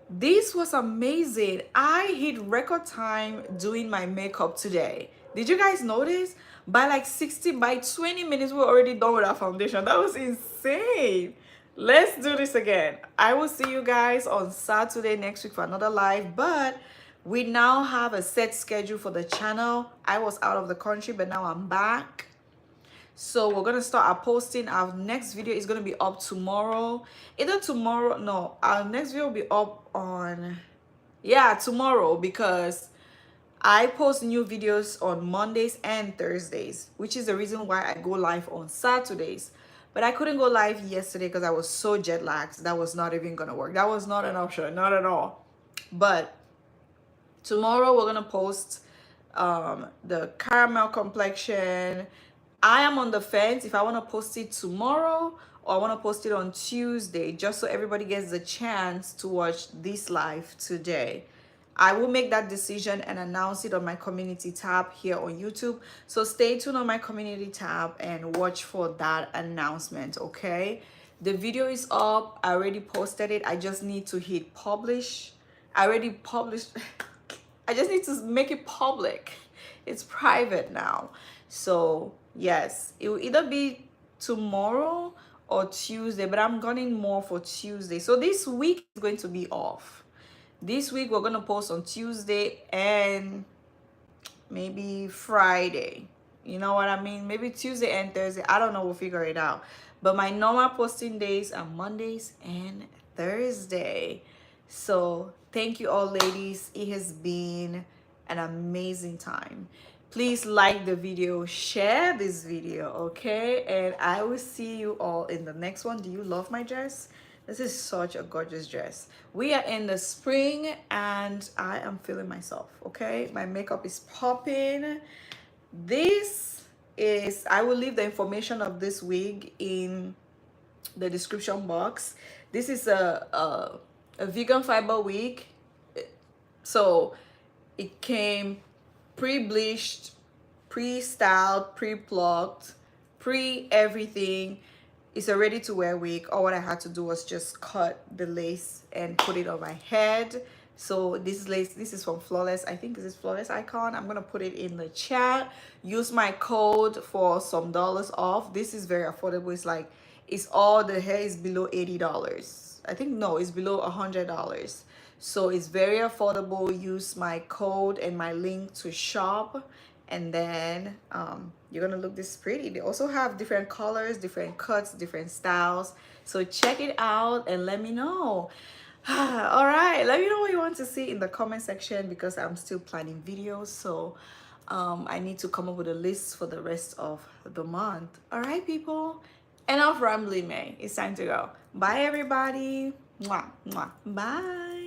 this was amazing. I hit record time doing my makeup today. Did you guys notice? By like 20 minutes we're already done with our foundation. That was insane. Let's do this again. I will see you guys on Saturday next week for another live, but we now have a set schedule for the channel. I was out of the country, but now I'm back. So we're gonna start posting. Our next video is gonna be up tomorrow. Either tomorrow, no, our next video will be up on, yeah, tomorrow, because I post new videos on Mondays and Thursdays, which is the reason why I go live on Saturdays. But I couldn't go live yesterday because I was so jet lagged. That was not even gonna work. That was not an option, not at all. But tomorrow we're gonna post the caramel complexion. I am on the fence if I want to post it tomorrow or I want to post it on Tuesday, just so everybody gets the chance to watch this live today. I will make that decision and announce it on my community tab here on YouTube. So stay tuned on my community tab and watch for that announcement, okay? The video is up. I already posted it. I just need to hit publish. I already published. I just need to make it public. It's private now. So yes, it will either be tomorrow or Tuesday, but I'm gunning more for Tuesday. So this week is going to be off. This week we're going to post on Tuesday and maybe Friday. You know what I mean? Maybe Tuesday and Thursday. I don't know. We'll figure it out. But my normal posting days are Mondays and Thursday. So thank you all, ladies. It has been an amazing time. Please like the video, share this video, okay? And I will see you all in the next one. Do you love my dress? This is such a gorgeous dress. We are in the spring and I am feeling myself, okay? My makeup is popping. This is, I will leave the information of this wig in the description box. This is a vegan fiber wig. So it came pre-bleached, pre-styled, pre-plucked, pre-everything. It's a ready-to-wear wig. All what I had to do was just cut the lace and put it on my head. So this lace, this is from Flawless. I think this is Flawless Icon. I'm gonna put it in the chat. Use my code for some dollars off. This is very affordable. It's like, it's all, the hair is below $80. I think, no, it's below $100. So it's very affordable. Use my code and my link to shop, and then you're gonna look this pretty. They also have different colors, different cuts, different styles. So check it out and let me know. All right, let me know what you want to see in the comment section, because I'm still planning videos. So I need to come up with a list for the rest of the month. All right, people, enough rambling, May. It's time to go. Bye, everybody. Mwah, mwah. Bye.